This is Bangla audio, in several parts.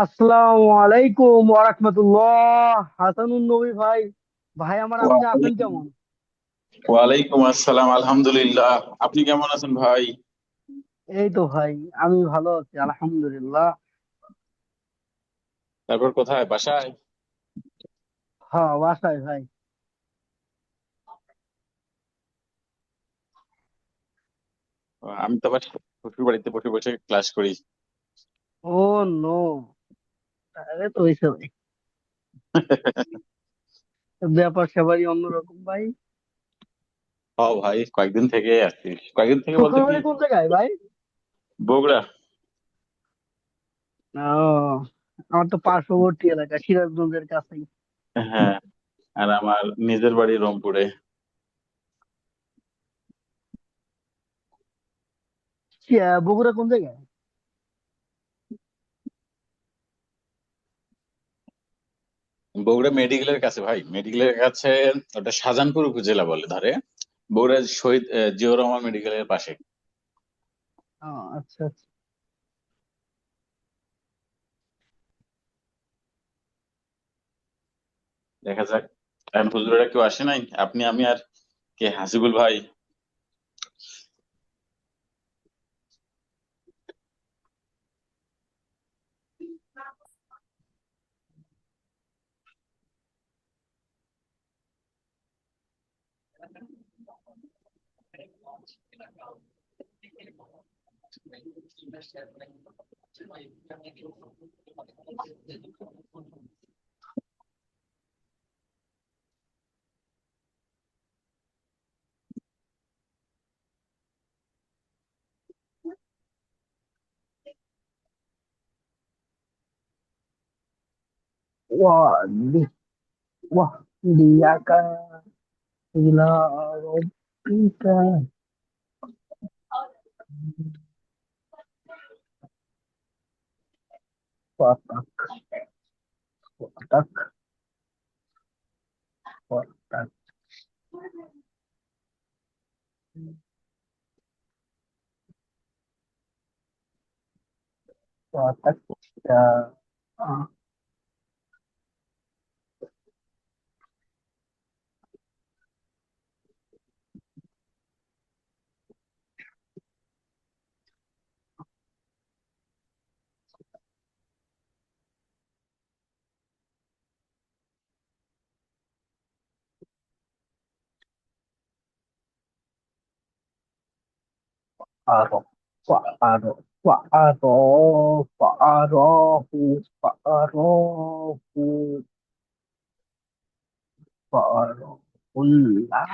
আসসালামু আলাইকুম ওয়া রাহমাতুল্লাহ। হাসানুন নবী ভাই, ভাই আমার আপনি আছেন ওয়ালাইকুম কেমন? ওয়ালাইকুম আসসালাম, আলহামদুলিল্লাহ। আপনি কেমন আছেন ভাই? এই তো ভাই, আমি ভালো আছি আলহামদুলিল্লাহ। তারপর কোথায়, বাসায়? হ্যাঁ, বাসায় ভাই। আমি তো আবার শ্বশুর বাড়িতে বসে বসে ক্লাস করি। ও নো, আরে তো হইছে ভাই, ব্যাপার স্যাপারই অন্যরকম ভাই। ও ভাই, কয়েকদিন থেকে আসছি। কয়েকদিন থেকে বলতে শ্বশুর কি, বাড়ি কোন জায়গায় ভাই? বগুড়া। ও, আমার তো পার্শ্ববর্তী এলাকা সিরাজগঞ্জের কাছেই। হ্যাঁ, আর আমার নিজের বাড়ি রংপুরে। বগুড়া কোন জায়গায়? বগুড়া মেডিকেলের কাছে ভাই, মেডিকেলের কাছে। ওটা শাহজাহানপুর উপজেলা বলে ধরে। বগুড়া শহীদ জিয়াউর রহমান মেডিকেলের পাশে। ও, আচ্ছা আচ্ছা। দেখা যাক, এখন হুজুরেরা কেউ আসে নাই, আপনি আমি আর কে, হাসিবুল ভাই। ওয়াহদি ওয়াহদিয়াকা ইলা রাব্বিকা ফাতাক ফাতাক ফাতাক ফাতাক। Fa'aro, fa'aro, fa'aro, fa'arahu, fa'arahu, fa'arahullah.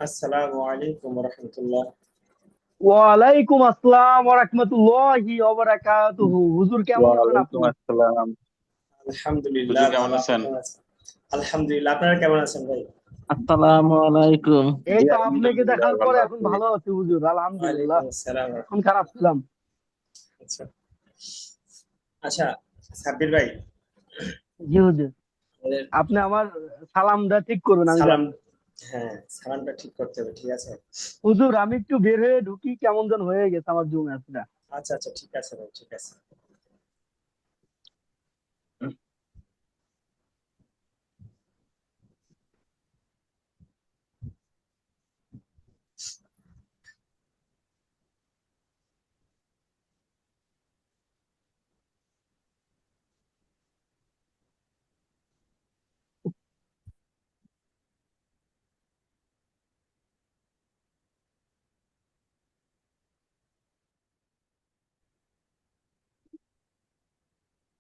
আসসালামু আলাইকুম রহমতুল্লাহ। ওয়ালাইকুম আসসালাম ওয়া রাহমাতুল্লাহি ওয়া বারাকাতুহু। হুজুর কেমন আছেন ওয়ালাইকুম আপনি? আসসালাম। আলহামদুলিল্লাহ হুজুর কেমন ভালো, আছেন? আপনারা আছেন? আলহামদুলিল্লাহ, আপনারা কেমন আছেন ভাই? আসসালামু আলাইকুম। এই জি তো আপনাকে আলহামদুলিল্লাহ দেখার পরে ভালো এখন আছি। ভালো আছি হুজুর, আলহামদুলিল্লাহ। ওয়ালাইকুম আসসালাম। এখন খারাপ ছিলাম। আচ্ছা আচ্ছা, সাব্বির ভাই, জি হুজুর, আমাদের আপনি আমার সালামটা ঠিক করবেন, আমি সালাম, জানি। হ্যাঁ সালামটা ঠিক করতে হবে, ঠিক আছে? হুজুর আমি একটু বের হয়ে ঢুকি, কেমন যেন হয়ে গেছে আমার জুম অ্যাপটা। আচ্ছা আচ্ছা, ঠিক আছে ভাই, ঠিক আছে।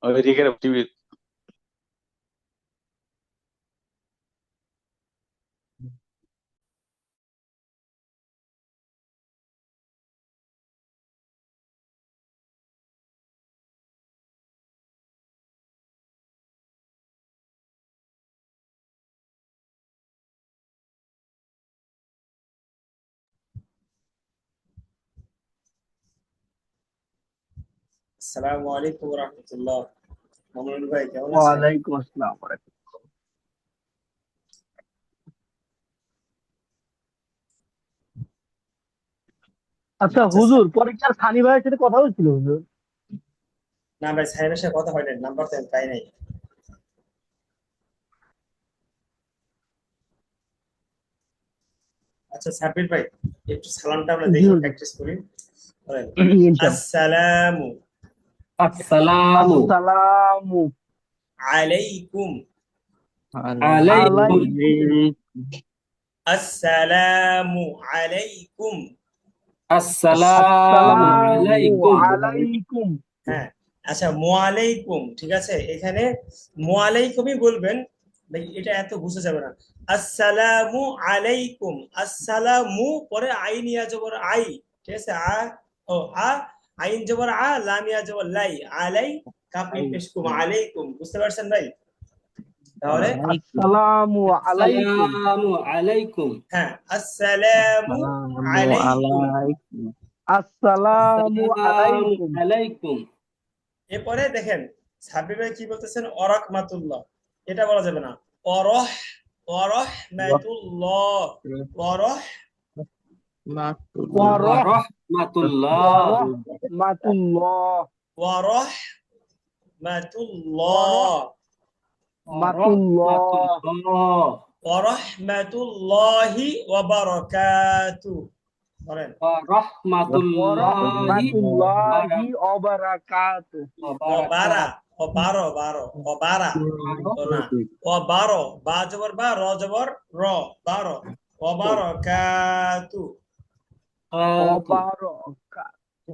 ওইদিকে টিভি। আসসালামু আলাইকুম রহমতুল্লাহ। মামুনুল ভাই কেমন আছেন? ওয়ালাইকুম আসসালাম। আচ্ছা আচ্ছা হুজুর, পরীক্ষার সানি ভাইয়ের সাথে কথা হয়েছিল হুজুর? না ভাই, সাহেবের সাথে কথা হয় নাই, নাম্বার তো পাই নাই। আচ্ছা সাব্বির ভাই, একটু সালামটা আমরা জি দেখি, হুজুর। প্র্যাকটিস করি। বলেন ইনশাআল্লাহ। আসসালামু আসসালামু আসসালামু আলাইকুম, আলাইকুম। আলাইকুম। আসসালামু আলাইকুম। আসসালামু আসসালামু আলাইকুম। আলাইকুম। হ্যাঁ, আচ্ছা মুআলাইকুম, ঠিক আছে, এখানে মুআলাইকুমই বলবেন ভাই, এটা এত বুঝে যাবে না। আসসালামু আলাইকুম, আসসালামু পরে আইন ইয়া জবর আই, ঠিক আছে, ও আ, আইন জবর লাম ইয়া জবর লাই, আলাই কাপনি পেশকুম আলাইকুম, বুঝতে পারছেন ভাই? তাহলে আসসালামু আলাইকুম। আসসালামু আলাইকুম। হ্যাঁ, আসসালামু আসসালামু আলাইকুম। আলাইকুম। আসসালামু আসসালামু আলাইকুম। আলাইকুম। এরপরে দেখেন সাব্বির ভাই কি বলতেছেন, অরাহমাতুল্লাহ, এটা বলা যাবে না। অরহ, অরহমাতুল্লাহ, অরহ, ওয়া ওয়ারহ রাহমাতুল্লাহ। ওয়ারহমাতুল্লাহ। ওয়ারহমাতুল্লাহ, ওয়া ওয়ারহমাতুল্লাহ। রাহমাতুল্লাহ। ওয়ারহমাতুল্লাহি ওয়া বারাকাতুহু, বলেন ওয়া রাহমাতুল্লাহি ওয়ারহমাতুল্লাহি ওয়া বারাকাতুহু। ওয়া অবারা, বারাকাতুহু। অবারো বারো, অবারা তো না, অবারো, বা জবর বা, র জবর র, বারো, অবারাকাতু। ওয়া বারাকাতুহু।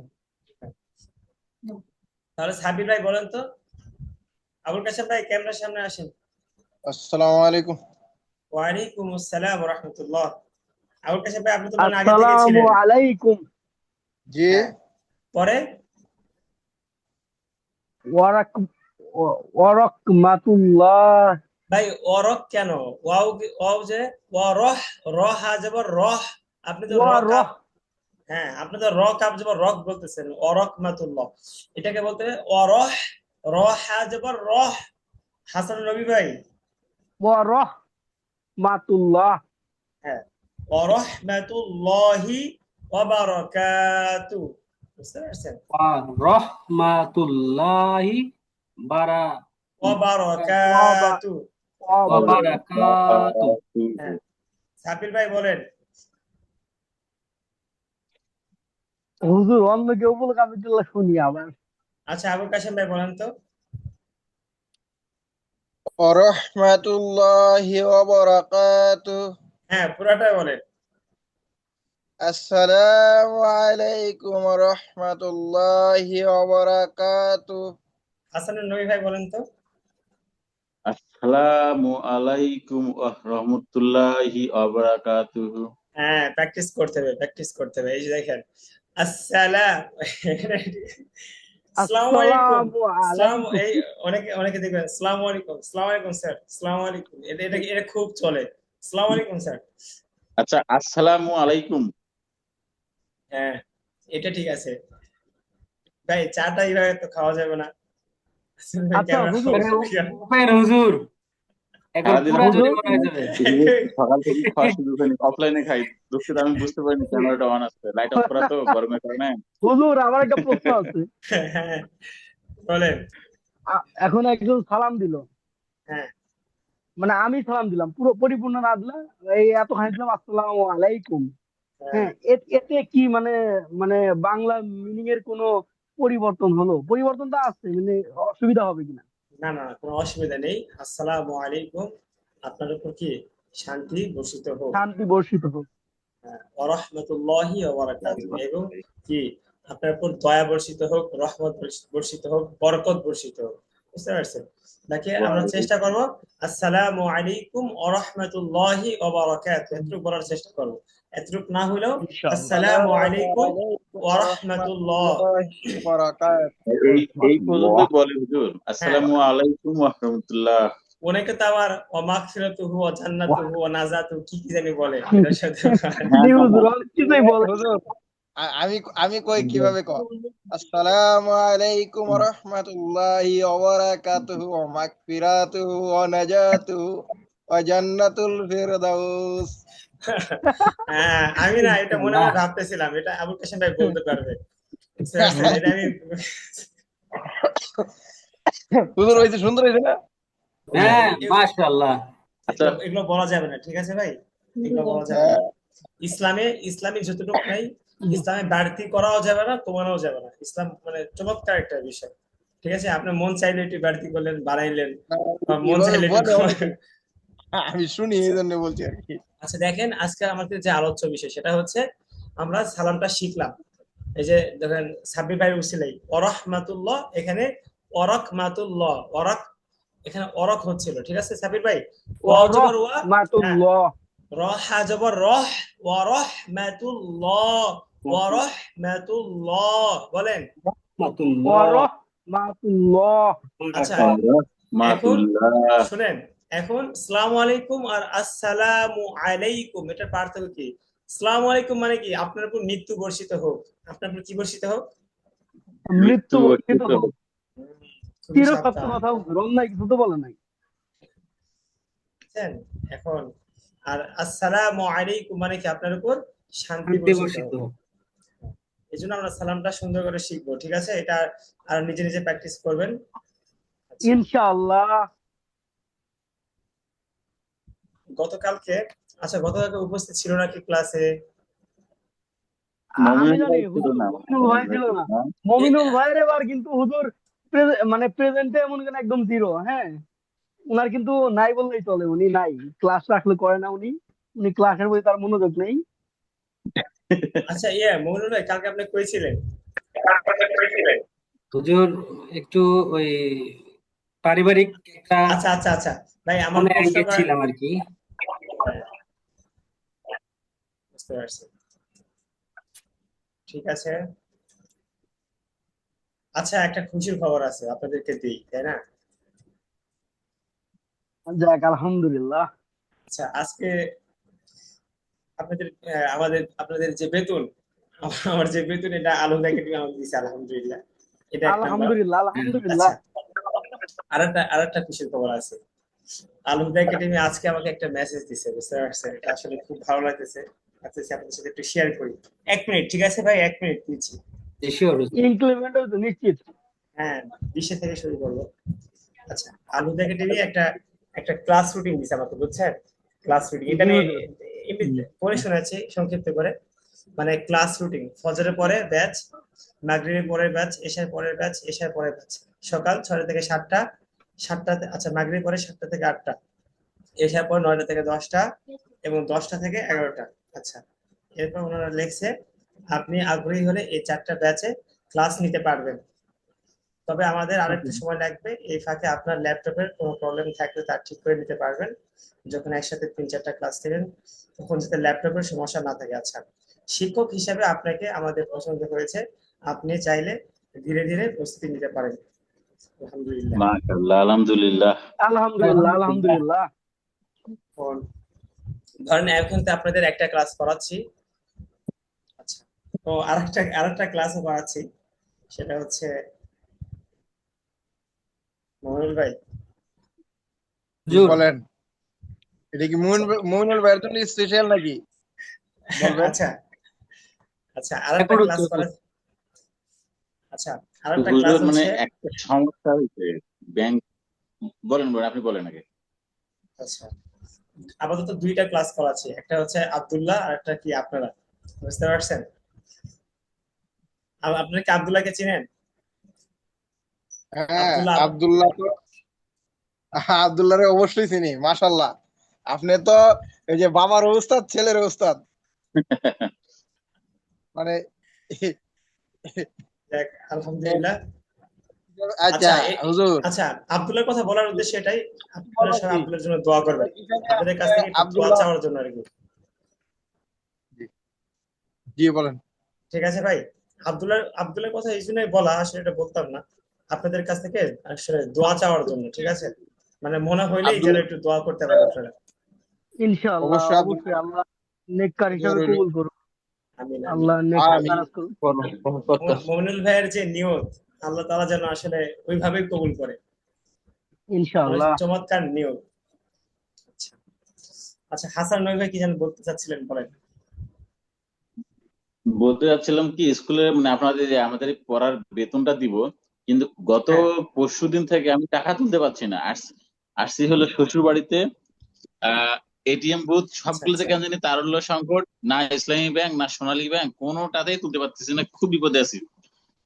তাহলে সাবির ভাই বলেন তো, আবুল কাশেম ভাই ক্যামেরার সামনে আসেন। আসসালামু আলাইকুম। ওয়ালাইকুম আসসালাম ওয়া রাহমাতুল্লাহ। আবুল কাশেম ভাই, আপনি তো মনে হয় আগে থেকে আসসালামু ছিলেন। আলাইকুম। জি, হ্যাঁ, পরে ওয়ারাক ওয়ারাহমাতুল্লাহ। ভাই অরক কেন, ওয়াও ওয়াও যে ওয়ারহ, র হা যাবার রহ, আপনি তো র কাপ, ওয়ারহ হ্যাঁ আপনি তো র কাপ যাবার রক বলতেছেন, অরকমাতুল্লাহ, এটাকে বলতে হবে অরহ, র হা যাবার রহ। হাসান নবী ভাই, ওয়ারহমাতুল্লাহ। হ্যাঁ, ওয়ারহমাতুল্লাহি ওয়া বারাকাতুহু, বুঝতে পারছেন? ওয়া রাহমাতুল্লাহি ওয়া বারাকাতুহু। বারাকাতুহু। ওয়া বারাকাতুহু। হ্যাঁ, সাবির ভাই বলেন। হুজুর অন্য কেউ বলুক, আমি তো শুনি আবার। আচ্ছা আবুল কাশেম ভাই বলেন তো। ওয়া রাহমাতুল্লাহি ওয়া বারাকাতুহু। হ্যাঁ, পুরাটাই বলেন। আসসালামু আলাইকুম ওয়া রাহমাতুল্লাহি ওয়া বারাকাতুহু। হাসানুর নবী ভাই বলেন তো। আসসালামু আলাইকুম রহমতুল্লাহি বারাকাতুহু। হ্যাঁ, প্র্যাকটিস করতে হবে, প্র্যাকটিস করতে হবে। এই যে দেখেন, আসসালাম, আসসালামু আলাইকুম, আসসালামু সালাম, আলাইকুম। এই অনেকে অনেকে দেখবেন আসসালামু আলাইকুম, আসসালামু আলাইকুম স্যার, আসসালামু আলাইকুম, এটা এটা এটা খুব চলে। আসসালামু আলাইকুম স্যার। আচ্ছা, আসসালামু আলাইকুম। হ্যাঁ, এটা ঠিক আছে ভাই। চাটা এইভাবে তো খাওয়া যাবে না। আচ্ছা ক্যামেরা হুজুর, উপেন হুজুর এখন সারাদিন পুরা আপনার হুজুর জরিমানা হয়ে যাবে। সকাল থেকে খাওয়া শুরু করিনি, অফলাইনে খাই। দুঃখিত, আমি বুঝতে পারিনি ক্যামেরাটা অন আছে, লাইট অফ করা তো গরমের কারণে। হুজুর আমার একটা প্রশ্ন আছে। হ্যাঁ, বলেন। এখন একজন সালাম দিল, হ্যাঁ, মানে আমি সালাম দিলাম পুরো পরিপূর্ণ না দিলাম, এই এতখানি দিলাম আসসালামু আলাইকুম। হ্যাঁ, হ্যাঁ, এতে কি মানে, মানে বাংলা মিনিং এর কোনো পরিবর্তন হলো? পরিবর্তনটা আছে, মানে অসুবিধা হবে কিনা? না না, কোনো অসুবিধা নেই। আসসালামু আলাইকুম, আপনার উপর কি শান্তি বর্ষিত হোক। শান্তি বর্ষিত হোক। ওয়া রাহমাতুল্লাহি ওয়া বারাকাতুহু, এবং কি আপনার উপর দয়া বর্ষিত হোক, রহমত বর্ষিত হোক, বরকত বর্ষিত হোক। বুঝতে পারছেন? নাকি আমরা চেষ্টা করব আসসালামু আলাইকুম ওয়া রাহমাতুল্লাহি ওয়া বারাকাতুহু এতটুকু বলার চেষ্টা করব। এতটুকু না হলেও ইনশাআল্লাহ। আসসালামু আসসালামু আলাইকুম আলাইকুম ওয়া ওয়া রাহমাতুল্লাহ। রাহমাতুল্লাহি ওয়া বারাকাতুহু। এই পর্যন্ত বলে হুজুর, হ্যাঁ, আসসালামু আলাইকুম ওয়া রাহমাতুল্লাহ। অনেকে তো আবার ওয়া মাগফিরাতুহু ওয়া জান্নাতুহু ওয়া নাজাতুহু কি কি জানি বলে, এটার সাথে হ্যাঁ জি হ্যাঁ হুজুর, হ্যাঁ। অনেক কিছুই বলে। হুজুর, আমি আমি কই কিভাবে কয়? আসসালামু আলাইকুম ওয়া রাহমাতুল্লাহি ওয়া বারাকাতুহু ওয়া মাগফিরাতুহু ওয়া নাজাতুহু ওয়া জান্নাতুল ফিরদাউস। হ্যাঁ, আমি না এটা মনে মনে ভাবতেছিলাম, এটা আবুল কাশেম ভাই বলতে পারবে। বুঝতে পারছেন? এটা আমি হুজুর হইছে, সুন্দর হইছে না? হ্যাঁ মাশাআল্লাহ। আচ্ছা, এগুলো বলা যাবে না, ঠিক আছে ভাই? এগুলো বলা যাবে না। হ্যাঁ, ইসলামে যতটুকু নাই, ইসলামে বাড়তি করাও যাবে না, কমানোও যাবে না। ইসলাম মানে চমৎকার একটা বিষয়। ঠিক আছে, আপনি মন চাইলে একটু বাড়তি করলেন, বাড়াইলেন, বা মন কিভাবে চাইলে একটু বলে অনেকে, আমি শুনি এই জন্য বলছি আর কি। আচ্ছা দেখেন, আজকে আমাদের যে আলোচ্য বিষয় সেটা হচ্ছে আমরা সালামটা শিখলাম। এই যে দেখেন সাব্বির ভাই উছিলাই ওরহমাতুল্লাহ, এখানে ওয়ারাহমাতুল্লাহ, এখানে অরক হচ্ছিল, ঠিক আছে সাব্বির ভাই? ওয়া ওয়া জবর ওয়া, হ্যাঁ, রাহমাতুল্লাহ। রহা জবর রহ, ওয়ারাহমাতুল্লাহ, ওয়ারাহমাতুল্লাহ বলেন। ওয়া রাহমাতুল্লাহ। রাহমাতুল্লাহ। আচ্ছা, এখন রাহমাতুল্লাহ। শুনেন, এখন আসসালামু আলাইকুম আর আসসালামু আলাইকুম এটার পার্থক্য কি? আসসালামু আলাইকুম মানে কি আপনার উপর মৃত্যু বর্ষিত হোক, আপনার উপর কি বর্ষিত হোক? মৃত্যু মৃত্যু বর্ষিত বর্ষিত হোক। হোক। খুবই চির সত্য সাবধান, কথা হুজুর, অন্যায় কিছু তো বলে নাই। বুঝছেন? এখন আর আসসালামু আলাইকুম মানে কি আপনার উপর শান্তি শান্তি বর্ষিত বর্ষিত হোক। হোক। এই জন্য আমরা সালামটা সুন্দর করে শিখবো, ঠিক আছে? এটা আর নিজে নিজে প্র্যাকটিস করবেন। আচ্ছা, ইনশাআল্লাহ। গতকালকে, আচ্ছা গতকালকে উপস্থিত ছিল নাকি ক্লাসে? আমি মমিনুল জানি ভাই ছিল হুজুর, না, মমিনুল মমিনুল ভাই ভাই ছিল ছিল না। না। মমিনুল ভাইয়ের এবার কিন্তু হুজুর মানে প্রেজেন্টে এমন কেন একদম জিরো। হ্যাঁ, উনার কিন্তু নাই বললেই চলে, উনি নাই। ক্লাস রাখলে করে না উনি, উনি ক্লাসের প্রতি তার মনোযোগ নেই। আচ্ছা মমিনুল ভাই, কালকে আপনি কইছিলেন? হুজুর একটু ওই পারিবারিক একটা আচ্ছা আচ্ছা আচ্ছা ভাই, আমার মনে প্রশ্ন গেছিলাম আর কি। বুঝতে পারছি, ঠিক আছে। আচ্ছা, একটা খুশির খবর আছে আপনাদেরকে দিই, তাই না? যাক আলহামদুলিল্লাহ। আচ্ছা, আজকে আপনাদের আপনাদের যে বেতন, আমার যে বেতন, এটা আলহামদুলিল্লাহ একাডেমি আমাকে দিয়েছে, আলহামদুলিল্লাহ। এটা এক নাম্বার। আলহামদুলিল্লাহ হ্যাঁ। আলহামদুলিল্লাহ। আচ্ছা, আরেকটা খুশির খবর আছে। আলহামদুলিল্লাহ একাডেমি আজকে আমাকে একটা মেসেজ দিছে, বুঝতে পারছেন? এটা আসলে খুব ভালো লাগতেছে। আচ্ছা, আপনাদের সাথে একটু শেয়ার করি। 1 মিনিট, ঠিক আছে ভাই? 1 মিনিট দিচ্ছি। শিওর হুজুর। ইনক্রিমেন্ট হয়েছে নিশ্চিত। হ্যাঁ, 20 থেকে শুরু করবো। আচ্ছা, আলহামদুলিল্লাহ একাডেমি একটা একটা ক্লাস রুটিন দিছে আমাকে, বুঝছেন? ক্লাস রুটিন এটা জি আমি হুজুর। এমনি পড়ে শোনাচ্ছি সংক্ষিপ্ত করে। মানে ক্লাস রুটিন: ফজরের পরে ব্যাচ, মাগরিবের পরের ব্যাচ, এশার পরের ব্যাচ, এশার পরের ব্যাচ। সকাল 6টা থেকে 7টা, 7টা, আচ্ছা মাগরিবের পরে 7টা থেকে 8টা, এশার পর 9টা থেকে 10টা, এবং 10টা থেকে 11টা। আচ্ছা, এরপর ওনারা লিখছে আপনি আগ্রহী হলে এই 4টা ব্যাচে ক্লাস নিতে পারবেন। তবে আমাদের আরেকটু সময় লাগবে। এই ফাঁকে আপনার ল্যাপটপের কোনো প্রবলেম থাকলে তা ঠিক করে নিতে পারবেন। যখন একসাথে 3-4টা ক্লাস নেবেন তখন যাতে ল্যাপটপের সমস্যা না থাকে। আচ্ছা, শিক্ষক হিসেবে আপনাকে আমাদের পছন্দ হয়েছে, আপনি চাইলে ধীরে ধীরে প্রস্তুতি নিতে পারেন। আলহামদুলিল্লাহ। মাশাআল্লাহ, আলহামদুলিল্লাহ। আলহামদুলিল্লাহ আলহামদুলিল্লাহ। আলহামদুলিল্লাহ। এখন ধরেন এখন তো আপনাদের একটা ক্লাস করাচ্ছি, আচ্ছা, তো আরেকটা ক্লাসও করাচ্ছি, সেটা হচ্ছে মনির ভাই। জি হুজুর বলেন, এটা কি মুমিনুল ভাইয়ের জন্য স্পেশাল নাকি? বলবেন। আচ্ছা আচ্ছা, এখন হচ্ছে হুজুর। আচ্ছা তো আরেকটা ক্লাস হুজুর মানে হচ্ছে, একটা সমস্যা হয়েছে ব্যাংক। বলেন বলেন, আপনি বলেন আগে। আচ্ছা আপাতত দুইটা ক্লাস করাচ্ছি, একটা হচ্ছে আব্দুল্লাহ আর একটা কি আপনারা, বুঝতে পারছেন? আপনারা কি আব্দুল্লাহকে চিনেন? হ্যাঁ, আব্দুল্লাহ আব্দুল্লাহ তো, আব্দুল্লাহ রে অবশ্যই চিনি, মাশাল্লাহ। আপনি তো এই যে বাবার উস্তাদ, ছেলের উস্তাদ, মানে দেখ, আলহামদুলিল্লাহ। আচ্ছা আচ্ছা হুজুর, আচ্ছা, আব্দুল্লাহর কথা বলার উদ্দেশ্য এটাই, আপনারা বলো সবাই কি আব্দুল্লাহর জন্য দোয়া করবেন, এখানে আপনাদের কাছ থেকে একটু দোয়া আব্দুল্লাহ, চাওয়ার জন্য আর কি। জি জি, বলেন। ঠিক আছে ভাই, আব্দুল্লাহর কথা এই জন্যই বলা, আসলে এটা বলতাম না, আপনাদের কাছ থেকে আসলে দোয়া চাওয়ার জন্য, ঠিক আছে? মানে মনে হইলেই যেন আব্দুল্লাহ, একটু দোয়া করতে পারেন আপনারা। ইনশাআল্লাহ, অবশ্যই অবশ্যই আব্দুল্লাহ আল্লাহ নেককার দোয়া হিসাবে রইল। কবুল করুন। আমিন আমিন। আল্লাহ নেক আমিন। কাজ করুন। মমিনুল ভাইয়ের যে নিয়ত, আল্লাহ তাআলা যেন আসলে ওইভাবেই কবুল করে, অনেক ইনশাআল্লাহ। চমৎকার নিয়ত। আচ্ছা আচ্ছা, হাসান নবী ভাই কি যেন বলতে চাচ্ছিলেন, বলেন। বলতে যাচ্ছিলাম কি, স্কুলে মানে আপনাদের যে আমাদের এই পড়ার বেতনটা দিব, কিন্তু গত হ্যাঁ, পরশুদিন থেকে আমি টাকা তুলতে পারছি না। আসছি হলো শ্বশুর বাড়িতে, এটিএম বুথ আচ্ছা সবগুলোতে আচ্ছা কেন জানি তারল্য সংকট, না ইসলামী ব্যাংক না সোনালী ব্যাংক কোনোটাতেই তুলতে পারতেছি না, খুব বিপদে আছি।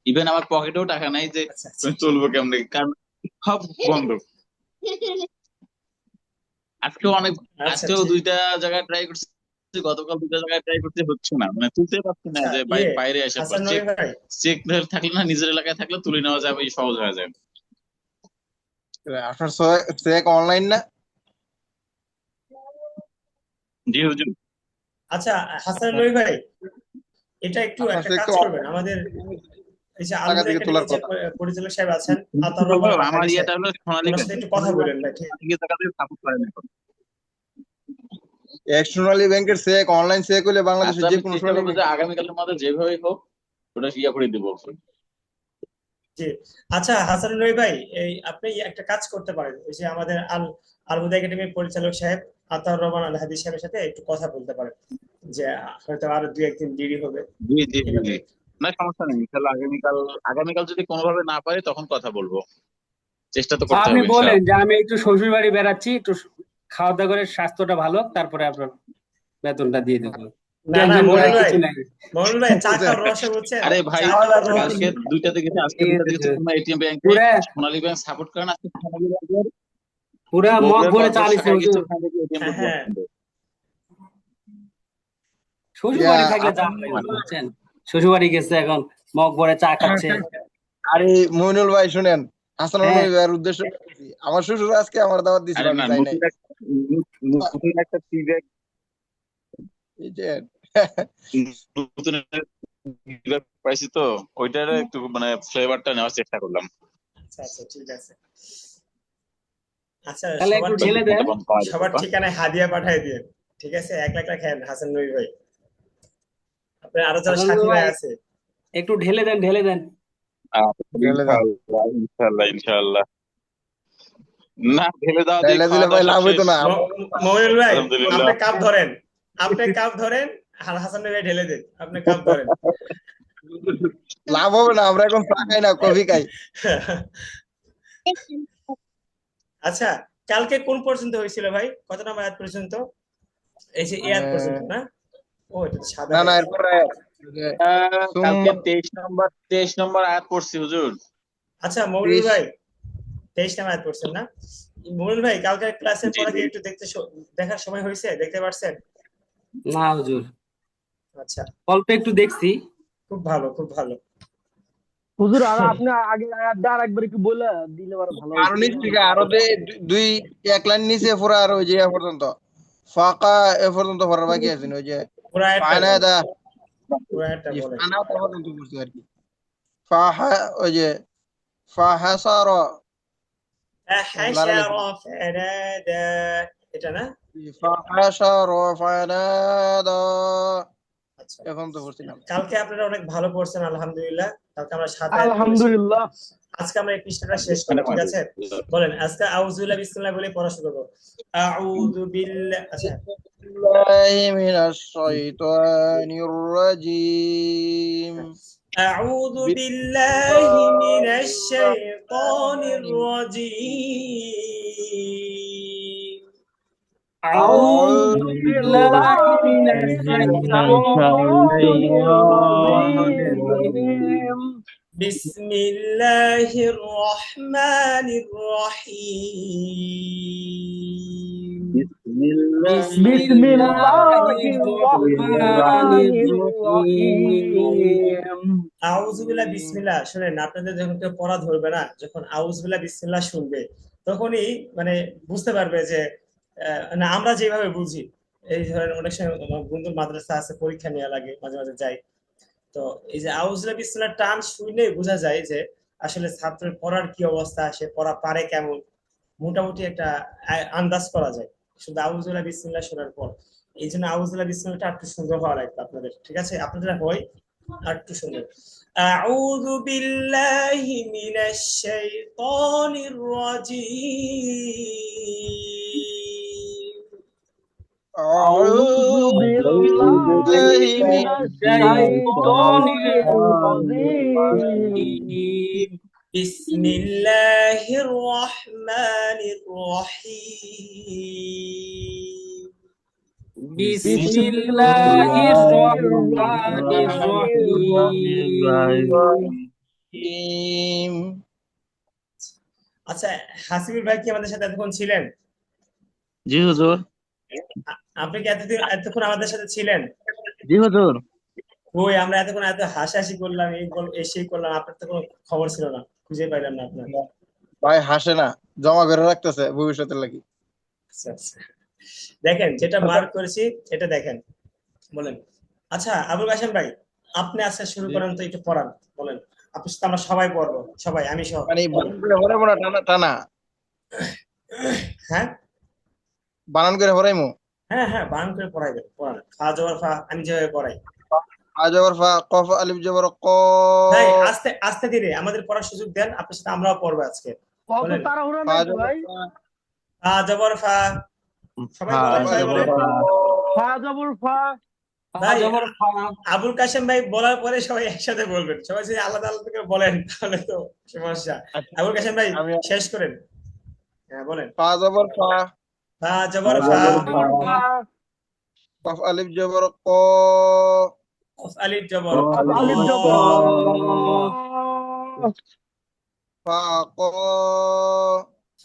ইভেন আমার পকেটেও টাকা নাই যে আচ্ছা আচ্ছা আমি তুলবো কেমনে, কারণ সব বন্ধ। আজকেও অনেক, আচ্ছা, আজকেও ঠিক। দুইটা জায়গায় ট্রাই করছি, গতকাল দুইটা জায়গায় ট্রাই করতে হচ্ছে না, মানে তুলতে পারছি না, আচ্ছা, যে ইয়ে, বাইরে আসার পর হাসান নবী চেক, ভাই, চেক থাকলে না নিজের এলাকায় থাকলে তুলে নেওয়া যাবে, সহজ হয়ে যায়। আপনার চেক অনলাইন না? জি হুজুর। আচ্ছা হাসান আপনার নবী ভাই, এটা একটু আপনার একটা চেক কাজ তো করবেন, আমাদের এই যে টাকা আলহুদা থেকে তোলার একাডেমির যে কথা। পরিচালক সাহেব আছেন, কিন্তু আতাউর রহমান হলো আল আমার হাদি সাহেব, ইয়েটা হলো সোনালী ওনার ব্যাংক, সাথে একটু কথা সোনালী বলেন ব্যাংক ভাই, ঠিক? থেকে টাকাতে সাপোর্ট করে না এখন। এক্সটার্নালি ব্যাংকের চেক, অনলাইন চেক হলে আচ্ছা বাংলাদেশের যে আমি কোনো চেষ্টা সোনালী করবো যে ব্যাংকে। আগামীকালের মধ্যে যেভাবেই হোক ওটা ইয়া করে দিব। জি। আচ্ছা হাসান নবী ভাই, এই আপনি একটা কাজ করতে পারেন, ওই যে আমাদের আলহুদা একাডেমির পরিচালক সাহেব আতাউর রহমান আল হাদি সাহেবের সাথে একটু কথা বলতে পারেন, যে হয়তো আরো দুই একদিন দেরি হবে, জি জি জি এভাবে। জি। না সমস্যা নেই, ইনশাল্লাহ আগামীকাল, আগামীকাল যদি কোনোভাবে না পারি তখন কথা বলবো, চেষ্টা তো করতে আপনি হবে বলেন ইনশাআল্লাহ। যে আমি একটু শ্বশুর বাড়ি বেড়াচ্ছি, একটু খাওয়া দাওয়া করে স্বাস্থ্যটা ভালো হোক, তারপরে আপনার বেতনটা দিয়ে দেবো। না না, টেনশন করার মমিনুল ভাই, কিছু নাই। মমিনুল ভাই, চা খাওয়ার রসে বুঝছেন, আরে ভাই, চা খাওয়ার রস। কালকে দুইটাতে গেছে, আজকে ঠিক দুইটাতে আছে গেছে, কোনো এটিএম ব্যাংকে পুরা সোনালী ব্যাংক সাপোর্ট করে না, আজকে সোনালী ব্যাংকের পুরা মগ বগুড়ার ভরে চা কর্পোরেট নিছে শাখায় গেছে, হুজুর। ওখান থেকে এটিএম হ্যাঁ বুথ হ্যাঁ, বন্ধ। শ্বশুর ইয়া বাড়ি থাকলে চা আপ- হয় না, বুঝছেন? শ্বশুর বাড়ি গেছে, এখন মগ ভরে চা খাচ্ছে। আরে মইনুল ভাই শুনেন, হাসান হ্যাঁ, নবী ভাইয়ের উদ্দেশ্য বলতেছি। আমার শ্বশুর আজকে আমার দাওয়াত দিছিল, আরে আমি না, যাই নাই। নতুন একটা ফিডব্যাক, এই যে নতুন একটা feedback পাইছি তো, ওইটার একটু মানে ফ্লেভারটা নেওয়ার চেষ্টা করলাম। আচ্ছা আচ্ছা, ঠিক আছে। আচ্ছা, তাহলে একটু ঢেলে দেন। দোকানটা বন্ধ পাওয়া যেত সবার তো। ঠিকানায় হাদিয়া পাঠিয়ে দিন, ঠিক আছে? এক লাখ রাখেন হাসান নবী ভাই, আপনার আরো যারা হাসান সাথী ভাই ভাই আছে। একটু ঢেলে দেন, ঢেলে দেন। ঢেলে দেন, ইনশাআল্লাহ ইনশাআল্লাহ ইনশাআল্লাহ। না, ঢেলে দেওয়া দিয়ে ঢেলে দিলে খাওয়া ভাই দাওয়া সব লাভ হইতো শেষ, না। মমিনুল ভাই, আলহামদুলিল্লাহ। আপনি কাপ ধরেন, আপনি কাপ ধরেন, আর হাসান নবী ভাই ঢেলে দিন, আপনি কাপ ধরেন। লাভ হবে না, আমরা এখন চা খাই না, কফি খাই। আচ্ছা, কালকে কোন পর্যন্ত হয়েছিল ভাই, কত নম্বর আয়াত পর্যন্ত? এই যে এই আয়াত পর্যন্ত না? ও, এটা তো সাদা না না, হয়ে গেছে। এরপরে কালকে সুম্মা 23 নম্বর আয়াত পড়ছি হুজুর। আচ্ছা মমিনুল 30। ভাই, 23 নম্বর আয়াত পড়ছেন না? মমিনুল ভাই, কালকের ক্লাসের জি পড়া কি জি। একটু দেখার সময় হয়েছে, দেখতে পারছেন? না হুজুর, আচ্ছা, অল্প একটু দেখছি। খুব ভালো খুব ভালো। হুজুর, আর আপনি আগে আয়াতটা আর একবার একটু বলে দিলে আবার ভালো আরো হতো। নিচ থেকে আরো দুই এক লাইন নিচে পুরো, আর ওই যে এ পর্যন্ত ফাঁকা, এ পর্যন্ত পড়ার বাকি আছে, ওই যে পুরো আয়াতটা বলেন, ফায়নাদা, পুরো আয়াতটা জি বলেন। ফানা পর্যন্ত পড়ছি আর কি। ফাহা, ওই যে ফাহাসার, লারে লেখা। فحشر فنادى, এটা না? فحشر فنادى আচ্ছা, এখন তো পড়ছিলাম কালকে আপনারা অনেক ভালো পড়ছেন আলহামদুলিল্লাহ। কালকে আমরা 7 আয়াত পড়েছি। আলহামদুলিল্লাহ। আজকে আমরা এই পৃষ্ঠাটা শেষ করি, ঠিক আছে? বলেন আজকে আউযুবিল্লাহ বিসমিল্লাহ বলে পড়া শুরু করব। আউযু বিল্লাহ। আচ্ছা, بالله من الشيطان الرجيم أعوذ بالله من الشيطان الرجيم أعوذ بالله من الشيطان الرجيم بسم الله الرحمن الرحيم بسم بسم الله الله الرحمن الرحيم। আউযুবিল্লাহ বিসমিল্লাহ শুনেন, আপনাদের যখন কেউ পড়া ধরবে না, যখন আউযুবিল্লাহ বিসমিল্লাহ শুনবে তখনই মানে বুঝতে পারবে যে না আমরা যেভাবে বুঝি। এই ধরেন অনেক সময় আমার বন্ধুর মাদ্রাসা আছে, পরীক্ষা নেওয়া লাগে, মাঝে মাঝে যাই। তো এই যে আউযুবিল্লাহ বিসমিল্লাহ টান শুনলে বোঝা যায় যে আসলে ছাত্রের পড়ার কি অবস্থা, সে পড়া পারে কেমন, মোটামুটি একটা আন্দাজ করা যায় শুধু আউযুবিল্লাহ বিসমিল্লাহ শোনার পর। এই জন্য আউযুবিল্লাহ বিসমিল্লাহটা একটু সুন্দর হওয়া লাগবে আপনাদের, ঠিক আছে? আপনাদের হয় আর একটু সুন্দর। আউযু বিল্লাহি মিনাশ শাইতানির রাজীম। أعوذ بالله من الشيطان الرجيم বিসমিল্লাহির রহমানির রহিম। بسم الله الرحمن الرحيم আচ্ছা, হাসিবুল ভাই কি আমাদের সাথে এতক্ষণ ছিলেন? জি হুজুর। আপনি কি এতক্ষণ আমাদের সাথে ছিলেন? জি হুজুর। ওই আমরা এতক্ষণ এত হাসাহাসি করলাম, এই সেই করলাম, আপনার তো কোনো খবর ছিল না, খুঁজে পাইলাম না আপনার। ভাই হাসে না, জমা করে রাখতেছে ভবিষ্যতের লাগি। আচ্ছা আচ্ছা, দেখেন যেটা মার্ক করেছি এটা দেখেন, বলেন। আচ্ছা আবুল কাশেম ভাই, আপনি আজকে শুরু করেন তো, একটু পড়ান, বলেন। আপনার সাথে আমরা সবাই পড়বো, সবাই, আমি সহ। মানে বানান করে হরাইবো না টানা টানা? হ্যাঁ বানান করে হরাইমু? হ্যাঁ হ্যাঁ, বানান করে পড়াইবেন, পড়ান। ফা জবর ফা, আমি যেভাবে পড়াই। ফা জবর ফা, কফ আলিফ জবর ক। ভাই আস্তে আস্তে ধীরে আমাদের পড়ার সুযোগ দেন, আপনার সাথে আমরাও পড়বো আজকে। কত বলেন তাড়াহুড়া ফা নাই তো জবর ভাই। ফা, ফা জবর ফা, সবাই ফা বলেন, সবাই জবর বলেন। ফা, ফা জবর ফা। ভাই জবর ফা আবুল কাশেম ভাই বলার পরে সবাই একসাথে বলবেন, সবাই যদি আলাদা আলাদা করে বলেন তাহলে তো সমস্যা। আবুল কাশেম ভাই আমি শেষ করেন, হ্যাঁ বলেন। ফা জবর ফা, ফা জবর ফা ফা, জবর জবর ফা। কফ আলিফ জবর ক, কফ আলিফ জবর কফ কফ ক, আলিফ আলিফ জবর ক। ফা ক,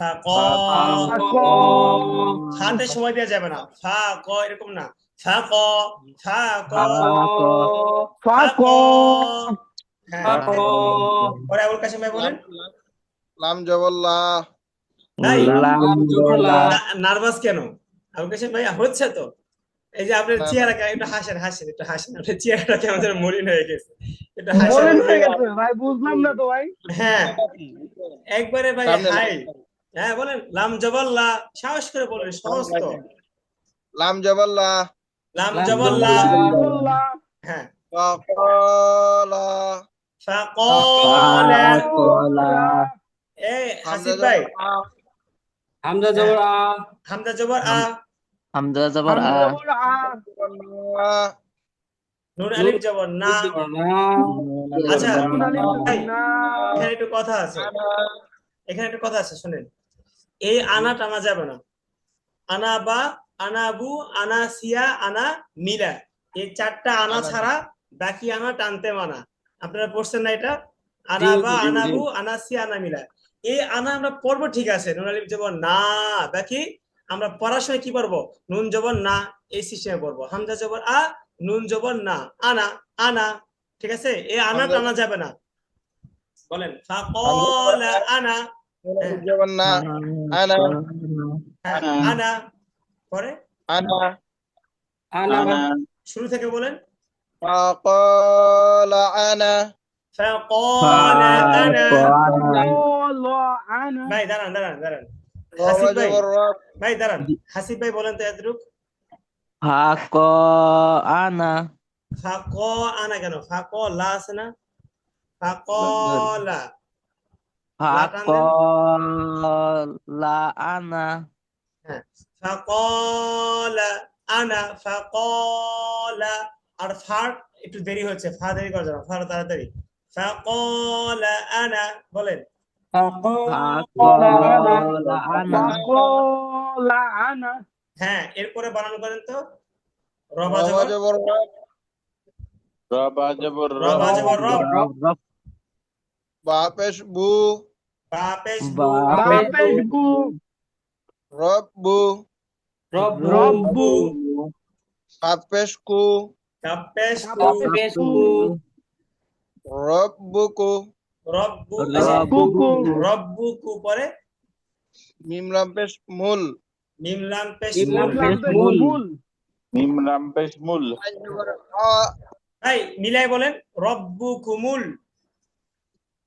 ফা ক, ফা ফা ক, ক। খাতে সময় দেওয়া যাবে না, ফা ক এরকম না, ফা ক, ফা ক, ফা ক, ফা ফা ক। ক। হ্যাঁ, ফা ক, পরে আবুল কাশেম ভাই বলেন। লাম জবর লা, ভাই লাম জবর লা, নার্ভাস কেন আবুল কাশেম ভাই? হচ্ছে তো, এই যে আপনার না, চেহারা, একটু হাসেন হাসেন, একটু হাসেন, আপনার চেহারাটা কেমন যেন মলিন হয়ে গেছে, একটু হাসেন। মলিন হয়ে গেছে ভাই, বুঝলাম না তো ভাই। হ্যাঁ একবারে ভাই, সামনে হাই। হ্যাঁ বলেন, লাম জবল্লা, সাহস করে বলেন, সহজ তো। লাম জবর লা, লাম লাম জবল্লা, জবরুল্লাহ। হ্যাঁ। ফা কলা, ফাকালা, কলা, এই হামজা হাসিব ভাই, জবর আ, হামজা জবর আ, হামজা জবর আ, হামজা জবর হামজা আ, জবর আ। না, নুন আলিফ জবর না। জবর না, আচ্ছা নুন আলিফ জবর ভাই, না। এখানে একটু কথা আছে, আনা, এখানে একটু কথা আছে, শুনেন। এই আনা টানা যাবে না। আনা বা, আনাবু, আনাসিয়া, আনা মিলা, এই চারটা আনা আনা। ছাড়া বাকি আনা টানতে মানা। আপনারা পড়ছেন না এটা? জি আনা বা, হুজুর, আনাবু, আনাসিয়া, আনা মিলা, এই আনা আমরা পড়বো, ঠিক আছে, নুন আলিফ জবর না। বাকি আমরা পড়ার সময় কি পড়বো? নুন জবর না, এই সিস্টেমে পড়বো। হামজা জবর আ, নুন জবর না, আনা, আনা, ঠিক আছে? এই আনা হামজা টানা যাবে না। বলেন হামজা জবর ফাকালা আ, আনা, নুন হ্যাঁ আলিফ জবর না, আনা, হ্যাঁ, আনা, আনা, পরে আনা, আনা, আনা, শুরু থেকে বলেন। ফা কলা আনা, فقال انا, فقال انا। ভাই দাঁড়ান দাঁড়ান দাঁড়ান, হাসিব ভাই জবর রব ভাই দাঁড়ান, হাসিব ভাই বলেন তো এতটুক। ফাক আনা ফাক আনা কেন, ফাক লা আছে না, ফাক লা, লা টান ফাক দেন। লা আনা হ্যাঁ, ফাকলা আনা, ফাকলা। আর ফার একটু দেরি হচ্ছে, ফা দেরি করা যাবে না, ফার তাড়াতাড়ি। ফাকলা আনা বলেন। ফাক ফাকালা আনা আনা ফাকলা আনা হ্যাঁ, এরপরে বানান করেন তো, রবা রব জবর, জবর রব রবা জবর রবা রব জবর রব, রব রব বা পেশ বু বা পেশ বা বু, বা পেশ বু রব বু রব্বু রব্বু কাপ পেশ কু কাপ পেশ কু, কাপেশকু রব বুকু রব্বু, এই যে রব্বুকু রব্বুকু পরে মিম লাম পেশ মুল মিম লাম পেশ মিম লাম মুল। লাম পেশ মুল। মুল মিম রাম পেশ মূল আইন জবর আ ভাই মিলাই বলেন, রব্বুকুমুল।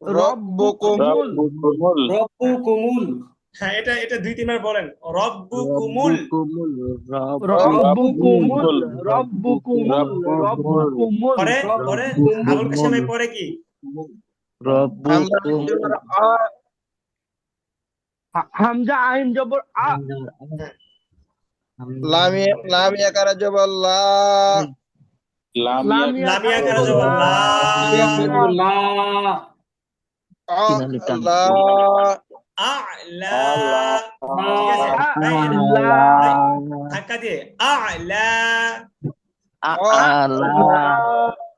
রব্বুকুমুল রব্বুকুমুল রব্বুকুমুল হ্যাঁ, এটা এটা দুই তিনবার বলেন, রব্বুকুমুল। রব্বুকুমুল রব্বুকুমুল রব্বুকুমুল রব্বুকুমুল রব্বুকুমুল পরে পরে আবুল কাসেম ভাই পরে কি, হামজা আইন রব্বুকুমুল জবর আ হামজা আইন জবর আ লামিয়া কারা জবর লা লামিয়া লামিয়া লামিয়া কারা কারা জবর লা, লা আ লা আ'লা। আলা ঠিক আছে ভাই, আলা ভাই ধাক্কা দিয়ে আ'লা। আলা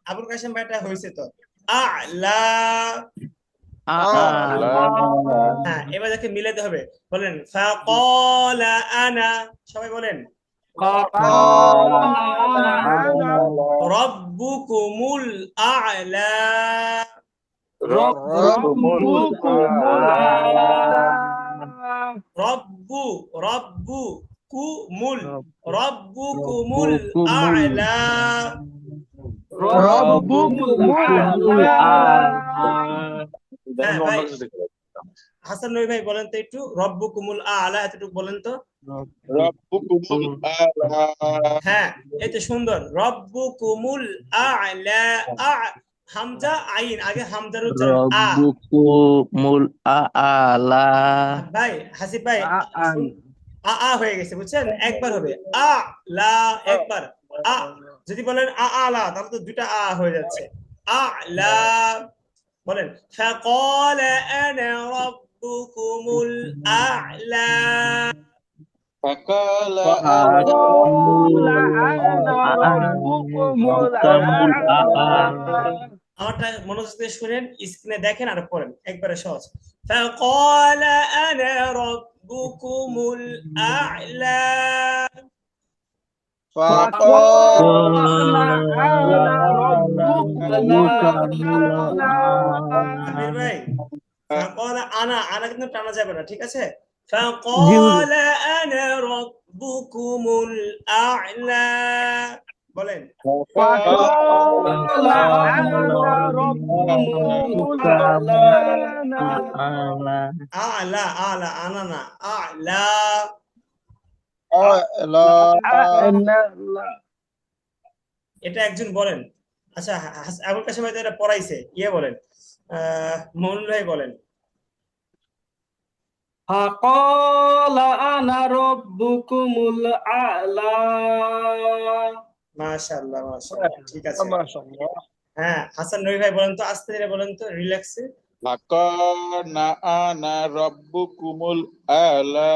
আবুল কাসেম ভাইটা হয়েছে তো, আ'লা। আলা হ্যাঁ, এবার দেখে মিলাতে হবে, বলেন ফাকালা আনা, সবাই বলেন ফাকালা আনা রব্বুকুমুল আ'লা, রব্বুকুমুল আ'লা রব্বু রব্বু কুমুল, রব্বুকুমুল আ'লা। রব্বুকুমুল আ'লা। হ্যাঁ ভাই, হাসান নবী ভাই বলেন তো একটু, রব্বুকুমুল আ'লা এতটুকু বলেন তো। রব্বুকুমুল আলা হ্যাঁ, এই তো সুন্দর, রব্বুকুমুল আ'লা। হামজা আইন, আগে হামজার উচ্চারণ আ। রব্বুকুমুল আলা ভাই হাসিব ভাই আন আ হয়ে গেছে বুঝছেন, একবার হবে আ লা, একবার আ। যদি বলেন আলা তাহলে তো দুটা আ হয়ে যাচ্ছে, আ লা। বলেন ফাকালা আনা রাব্বুকুমুল আ'লা। ফাকালা ফাকালা আনা রাব্বুকুমুল আ'লা আমারটা মনোযোগ দিয়ে শুনেন, স্ক্রিনে দেখেন আর পড়েন, একবারে সহজ। ফাকালা আনা রাব্বুকুমুল আ'লা। ফাকালা আনা রাব্বুকুমুল আ'লা আমির ভাই, ফাকালা আনা, আনা কিন্তু টানা যাবে না, ঠিক আছে। জি হুজুর। ফাকালা আনা রাব্বুকুমুল আ'লা বলেন। ফাকালা আনা রাব্বুকুমুল আ'লা আ'লা, আ'লা, আনা না, আ'লা। এটা একজন বলেন, আচ্ছা আবুল কাসেম ভাই তো এটা পড়াইছে, ইয়ে বলেন, মনুল ভাই বলেন। ফাকালা আনা রাব্বুকুমুল আ'লা। মাশাআল্লাহ মাশাআল্লাহ, ঠিক আছে। মাশাআল্লাহ হ্যাঁ, হাসান নবী ভাই বলেন তো, আস্তে ধীরে বলেন তো, রিল্যাক্সে। ফাকানা আনা রব্বুকুমুল আলা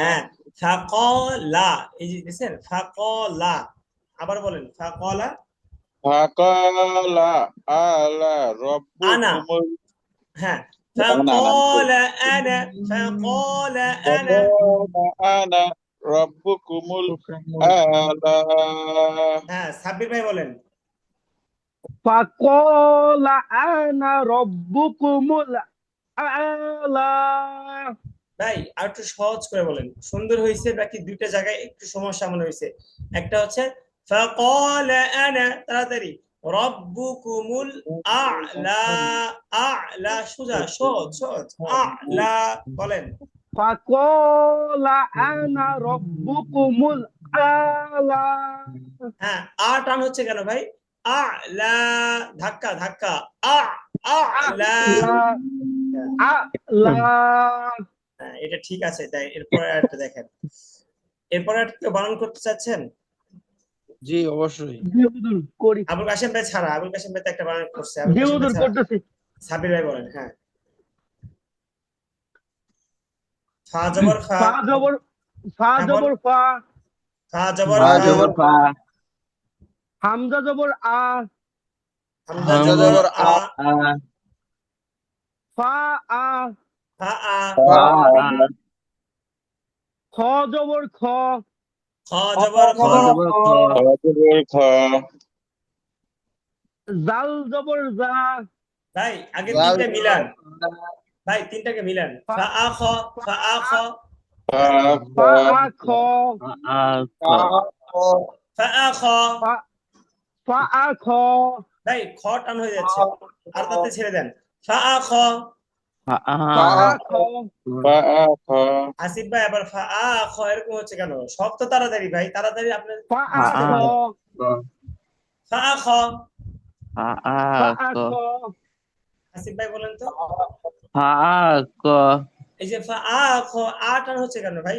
হ্যাঁ, ফাকালা, এই যে দেখছেন ফাকালা, আবার বলেন ফাকালা ফাকালা আলা আনা। রব্বুকুমুল হ্যাঁ, ফাকালা আনা, ফাকালা আনা। আনা রব্বুকুমুল আলা হ্যাঁ, সাব্বির ভাই বলেন। ফাকালা আনা রাব্বুকুমুল আ'লা ভাই আর একটু সহজ করে বলেন, সুন্দর হয়েছে, বাকি দুইটা জায়গায় একটু সমস্যা মনে হয়েছে। একটা হচ্ছে ফাকালা আনা, তাড়াতাড়ি, রব্বুকুমুল আ'লা, আ'লা সোজা, সহজ সহজ, আ'লা বলেন। ফাকালা আনা রাব্বুকুমুল আলা। হ্যাঁ, টান হচ্ছে কেন ভাই? লা, ধাক্কা ধাক্কা, লা। আলা আলা। হ্যাঁ, এটা ঠিক আছে। তাই এরপরে একটা দেখেন, এরপরে একটা কেউ বানান করতে চাচ্ছেন? জি অবশ্যই। জি হুজুর করি। আবুল কাশেম ভাই ছাড়া, আবুল কাশেম ভাই তো একটা বানান করছে, আবুল জি কাশেম ভাই হুজুর ছাড়া করতেছি। সাবির ভাই বলেন। হ্যাঁ, ফা জবর ফা। ফা জবর ফা হ্যাঁ বল। জবর ফা। ফা জবর ফা ফা ফা। জবর জবর ফা, হামজা জবর আ। হামজা হামজা জবর জবর আ। আ, ফা আ। ফা আ। ফা আ, খ জবর খ। খ জবর খ। খ জবর খ, খ, জাল জবর জা। ভাই আগে লাল তিনটা জবর মিলান, লা, ভাই তিনটাকে মিলান। ফা ফা আ খ, ফা আ খ। ফা, খ, ফা আ খ। ফা আ খ, ফা খ, ফা আ খ। ফা ফা আ খ। ভাই খ টান হয়ে যাচ্ছে, ফা আর খ, তাতে ছেড়ে দেন। ফা আ খ। ফা আ ফা ফা আ খ, খ। ফা, খ, আসিফ ভাই আবার ফা আ খ এরকম হচ্ছে কেন? সব তো তাড়াতাড়ি ভাই, তাড়াতাড়ি আপনি ফা আ ফা আ খ। খ, ফা আ খ। ফা আ ফা আ খ, খ। আসিফ ভাই বলেন তো, ফা আ খ, এই যে ফা আ খ, টান হচ্ছে কেন ভাই?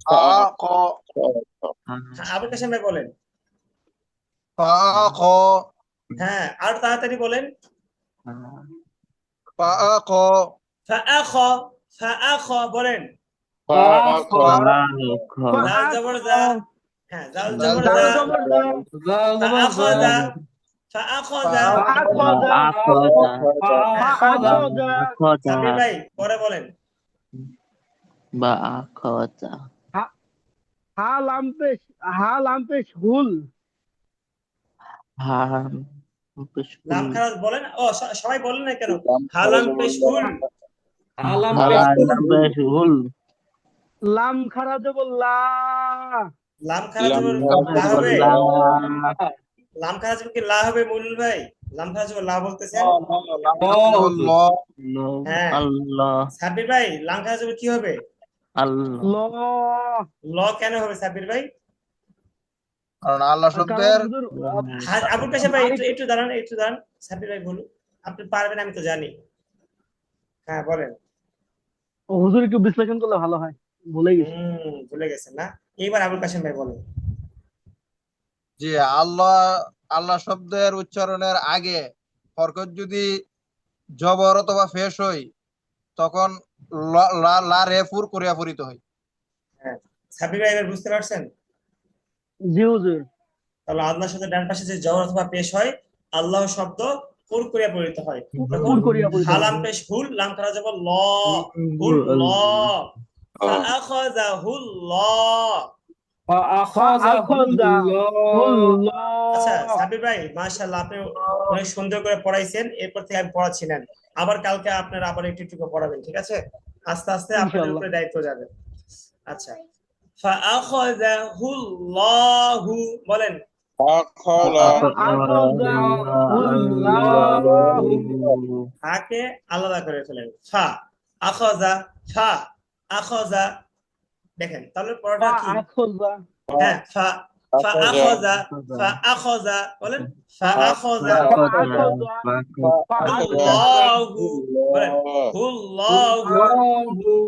ফা খ, হ্যাঁ, আবুল কাশেম ভাই বলেন। ফা খ, হ্যাঁ, আর তাড়াতাড়ি বলেন। ফা খ, ফা আ খ, ফা আ খ বলেন। ফা, খ, ফা খ, ফা জাল আ জবর খ। জা। হ্যাঁ, জাল জাল জবর জাল জা। জবর জবর জা। জাল ফা জবর আ খ জা, জা। ফা আ খ ফা জা। ফা আ খ জা। আ খ যা, ফা ফা খ আ খ যা, জা। খ যা, সাবির ভাই পরে বলেন। বা আ খ যা, হা হা লাম পেশ। হা লাম পেশ হুল। হা লাম পুষ্পুল, খারাজ বলেন। ও সবাই বলেন না কেন? লাম, হালাম জবর পেশহুল। লা, আলাম হালা পেশকুল, পেশহুল, লাম খারা জবর লা। লাম খারাজ লাম, জবর লা জবর হবে। লা, লাম খারাজ জবর কি লা হবে মুনুল ভাই? লাম খারাজ জবর লা বলতেছেন। লাম ল জবর ল, লো, হ্যাঁ, আল্লাহ, সাবির ভাই লাম খারাজ জবর কি হবে? আল্লাহ, ল। ল কেন হবে সাবির ভাই? কারণ আল্লাহ কারণ শব্দের হুজুর আবুল কাশেম ভাই একটু আরেক একটু দাঁড়ান, একটু দাঁড়ান। সাবির ভাই বলুন, আপনি পারবেন আমি তো জানি। হ্যাঁ বলেন। হুজুর একটু বিশ্লেষণ করলে ভালো হয়, ভুলে গেছি। ভুলে গেছেন না? এইবার আবুল কাশেম ভাই বলেন। যে আল্লাহ, আল্লাহ শব্দের উচ্চারণের আগে হরকত যদি জবর অথবা ফেস হয় তখন লা রে ফুর করিয়া পড়িতে হয়। হ্যাঁ, সাবির ভাই এবার বুঝতে পারছেন? জি হুজুর। তাহলে আল্লাহর সাথে ডান পাশে যে জবর অথবা পেশ হয়, আল্লাহ শব্দ পুর করিয়া পরিণত হয়। তখন পুর করিয়া বলতে হবে। হালাম পেশ হুল, লাম খারা যাব ল, হুল ল। ফাআখাযাহুল ল। ফা আখযা হুল ল। আচ্ছা সাবির ভাই মাশাআল্লাহ, আপনি অনেক সুন্দর করে পড়াইছেন। এরপর থেকে আমি পড়াচ্ছি না, আবার কালকে আপনারা আবার একটু একটু করে পড়াবেন, ঠিক আছে? আস্তে আস্তে আপনাদের ইনশাআল্লাহ। উপরে দায়িত্ব যাবে। আচ্ছা, ফাআখাযাহুল্লাহু বলেন। আখলা, ফা আখযা হুল লাহু। হাকে আলাদা করে ফেলেন। ফা আখযা, ফা আখযা। দেখেন তাহলে পড়াটা ফা কি? আখযা। হ্যাঁ, ফা ফা আখজা, আখযা, ফা আখযা বলেন। ফা আখযা ফা আখযা। ফা আখযা হুল্লাহু বলেন। হুল্লাহু।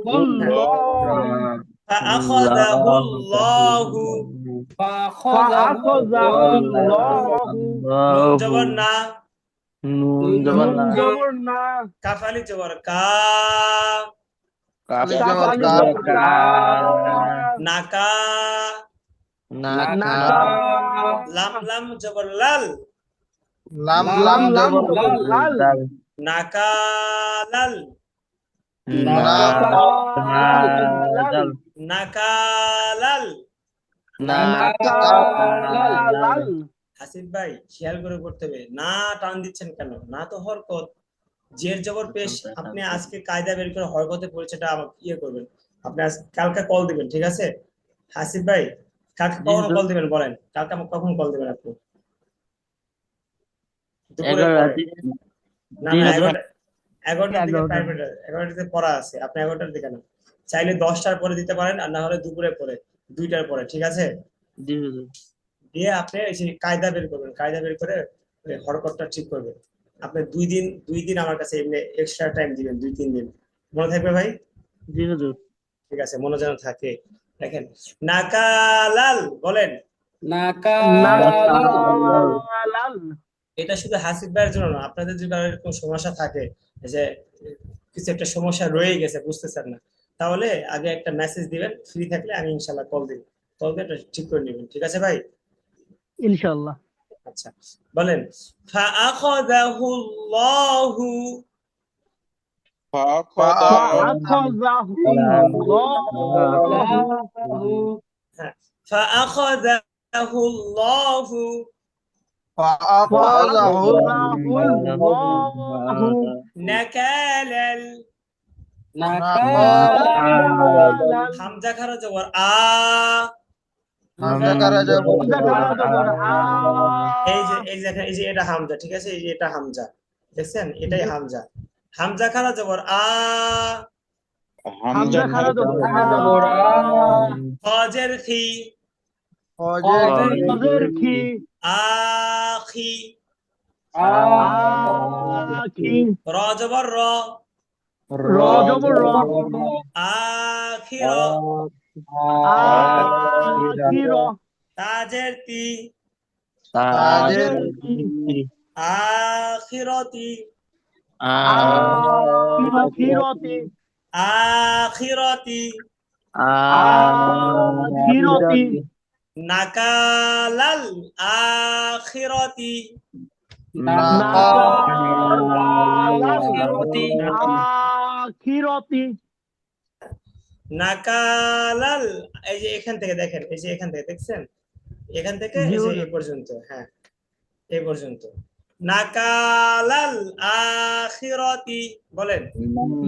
হুল হ্যাঁ, লাহু। ফা আখাযাহুল্লাহু। ফা আখযা হুল লাহু। নুন জবর না, নুন জবর নুন না, জবর না। কাফ আলিফ জবর কা, কাফ আলিফ কাফ জবর আলিফ কা, জবর কা। নাকা, নাকা, নাকা। লাম লাম জবর লাল, লাম লাম লাম লাম জবর জবর লাল। দাল, নাকা লাল, নাকা, নাকা লাল। দাল, নাকা লাল। নাকা লাল। হাসিফ ভাই খেয়াল করে পড়তে হবে, না টান দিচ্ছেন কেন? না তো হরকত, জের জবর পেশ। আপনি আজকে কায়দা বের করে হরকতে পরিচয়টা আমাকে ইয়ে করবেন। আপনি কালকে কল দিবেন, ঠিক আছে? হাসিফ ভাই কালকে জি কখন হুজুর। কল দিবেন বলেন? কালকে আমাকে কখন কল দিবেন আপনি? দুপুরের 11 পরে? রাতে, না জি না, হুজুর। 11টার দিকে 11টা। প্রাইভেট, 11টার দিকে পড়া আছে, আপনি 11টার দিকে না। চাইলে 10টার পরে দিতে পারেন, আর না হলে দুপুরের পরে, 2টার পরে, ঠিক আছে? জি হুজুর। দিয়ে আপনি এই যে কায়দা বের করবেন, কায়দা বের করে হরকতটা ঠিক করবেন। আপনি 2 দিন আমার কাছে এমনি এক্সট্রা টাইম দিবেন, 2-3 দিন। মনে থাকবে ভাই? জি হুজুর। ঠিক আছে, মনে যেন থাকে। দেখেন, নাকালাল বলেন। নাকালাল। নাকালাল। এটা শুধু হাসিব ভাইয়ের জন্য না, আপনাদের যদি কারো এরকম সমস্যা থাকে যে কিছু একটা সমস্যা রয়ে গেছে, বুঝতেছেন না, তাহলে আগে একটা মেসেজ দিবেন, ফ্রি থাকলে আমি ইনশাল্লাহ কল দিব, কল দিয়ে এটা ঠিক করে নেবেন, ঠিক আছে ভাই? ইনশাআল্লাহ। আচ্ছা, বলেন ফাআখাযাহুল্লাহু। ফাআখাযাহুল্লাহু। হ্যাঁ, ফাআখাযাহুল্লাহু ফাআখাযাহুল্লাহু নাকালাল। নাকালাল। হামজা খারা জবর আ। হামজা কারা যাব হামজা খারা জবর আ। এই যে এটা হামজা, ঠিক আছে? এই যে এটা হামজা, দেখছেন? এটাই হামজা। হামজা খারা জবর আ। হামজা খারা জবর আ। ফজের খি। ফজের খি। আখি। আখি। র জবর র। র জবর র। আখির। আখির। তাজের তি। তাজের তি। আখিরতি। আখিরতি। আখিরতি। আখিরতি। নাকালাল আখিরতি। নাকালাল আখিরতি। নাকালাল, এই যে এখান থেকে দেখেন, এই যে এখান থেকে দেখছেন, এখান থেকে এই যে এই পর্যন্ত, হ্যাঁ এই পর্যন্ত। নাকালাল আখিরতি বলেন।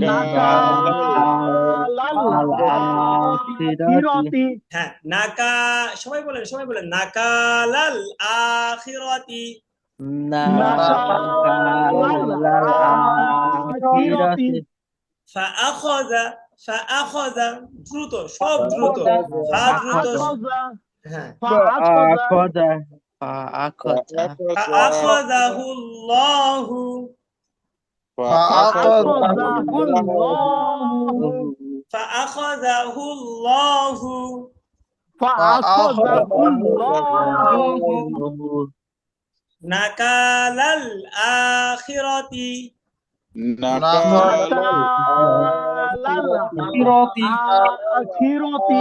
নাকালাল আখিরতি। হ্যাঁ, সবাই বলেন নাকালাল আখিরতি। নাকালাল আখিরতি। ফাআখাযা দ্রুত, সব দ্রুত, ফা দ্রুত। হ্যাঁ, ফাআখাযাহুল্লাহু। ফাআখাযাহুল্লাহু। নাকালাল আখিরতি। নাকালাল আখিরতি।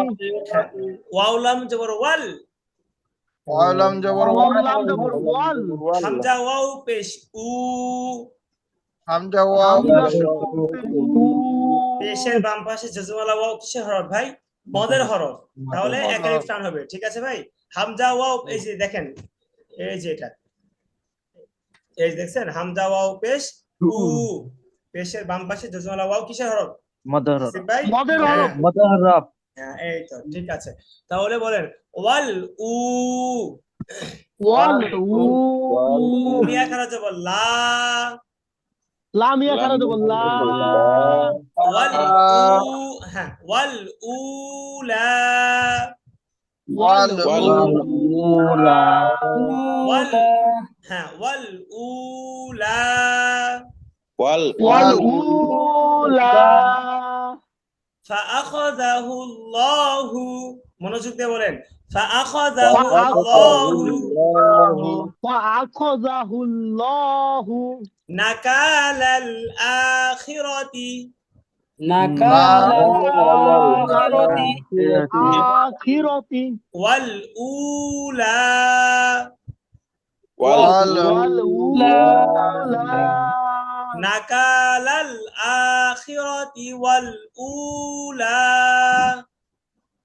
ওয়াউলাম জবর ওয়াল। ওয়ালাম জবর ওয়ালাম জবর ওয়াল। হামজা ওয়াও পেশ উ। হামজা ওয়াও পেশের বাম পাশে জজমালা ওয়াও কিসের হরফ ভাই? মদের হরফ। তাহলে এক আলিফ টান হবে, ঠিক আছে ভাই? হামজা ওয়াও, এই যে দেখেন, এই যে এটা, এই যে দেখছেন, হামজা ওয়াও পেশ উ। পেশের বাম পাশে জজমালা ওয়াও কিসের হরফ? আসিফ ভাই? মদের হরফ। হ্যাঁ, এই তো ঠিক আছে। তাহলে বলেন ওয়াল উ। ওয়াল উ। মিয়া খারা জবর লা। লাম ইয়া খারা জবর লা। ওয়াল উ। হ্যাঁ, ওয়াল উলা। ওয়াল উলা। ওয়াল, হ্যাঁ, ওয়াল উলা। ওয়াল উলা। ফাআখাযাহুল্লাহু। মনোযোগ দিয়ে বলেন ফাআখাযাহুল্লাহু। ফাআখাযাহুল্লাহু নাকালাল আখিরতি। আখিরতি। ওয়াল উলা। ওয়াল উলা। নাকালাল আখিরতি ওয়াল উলা।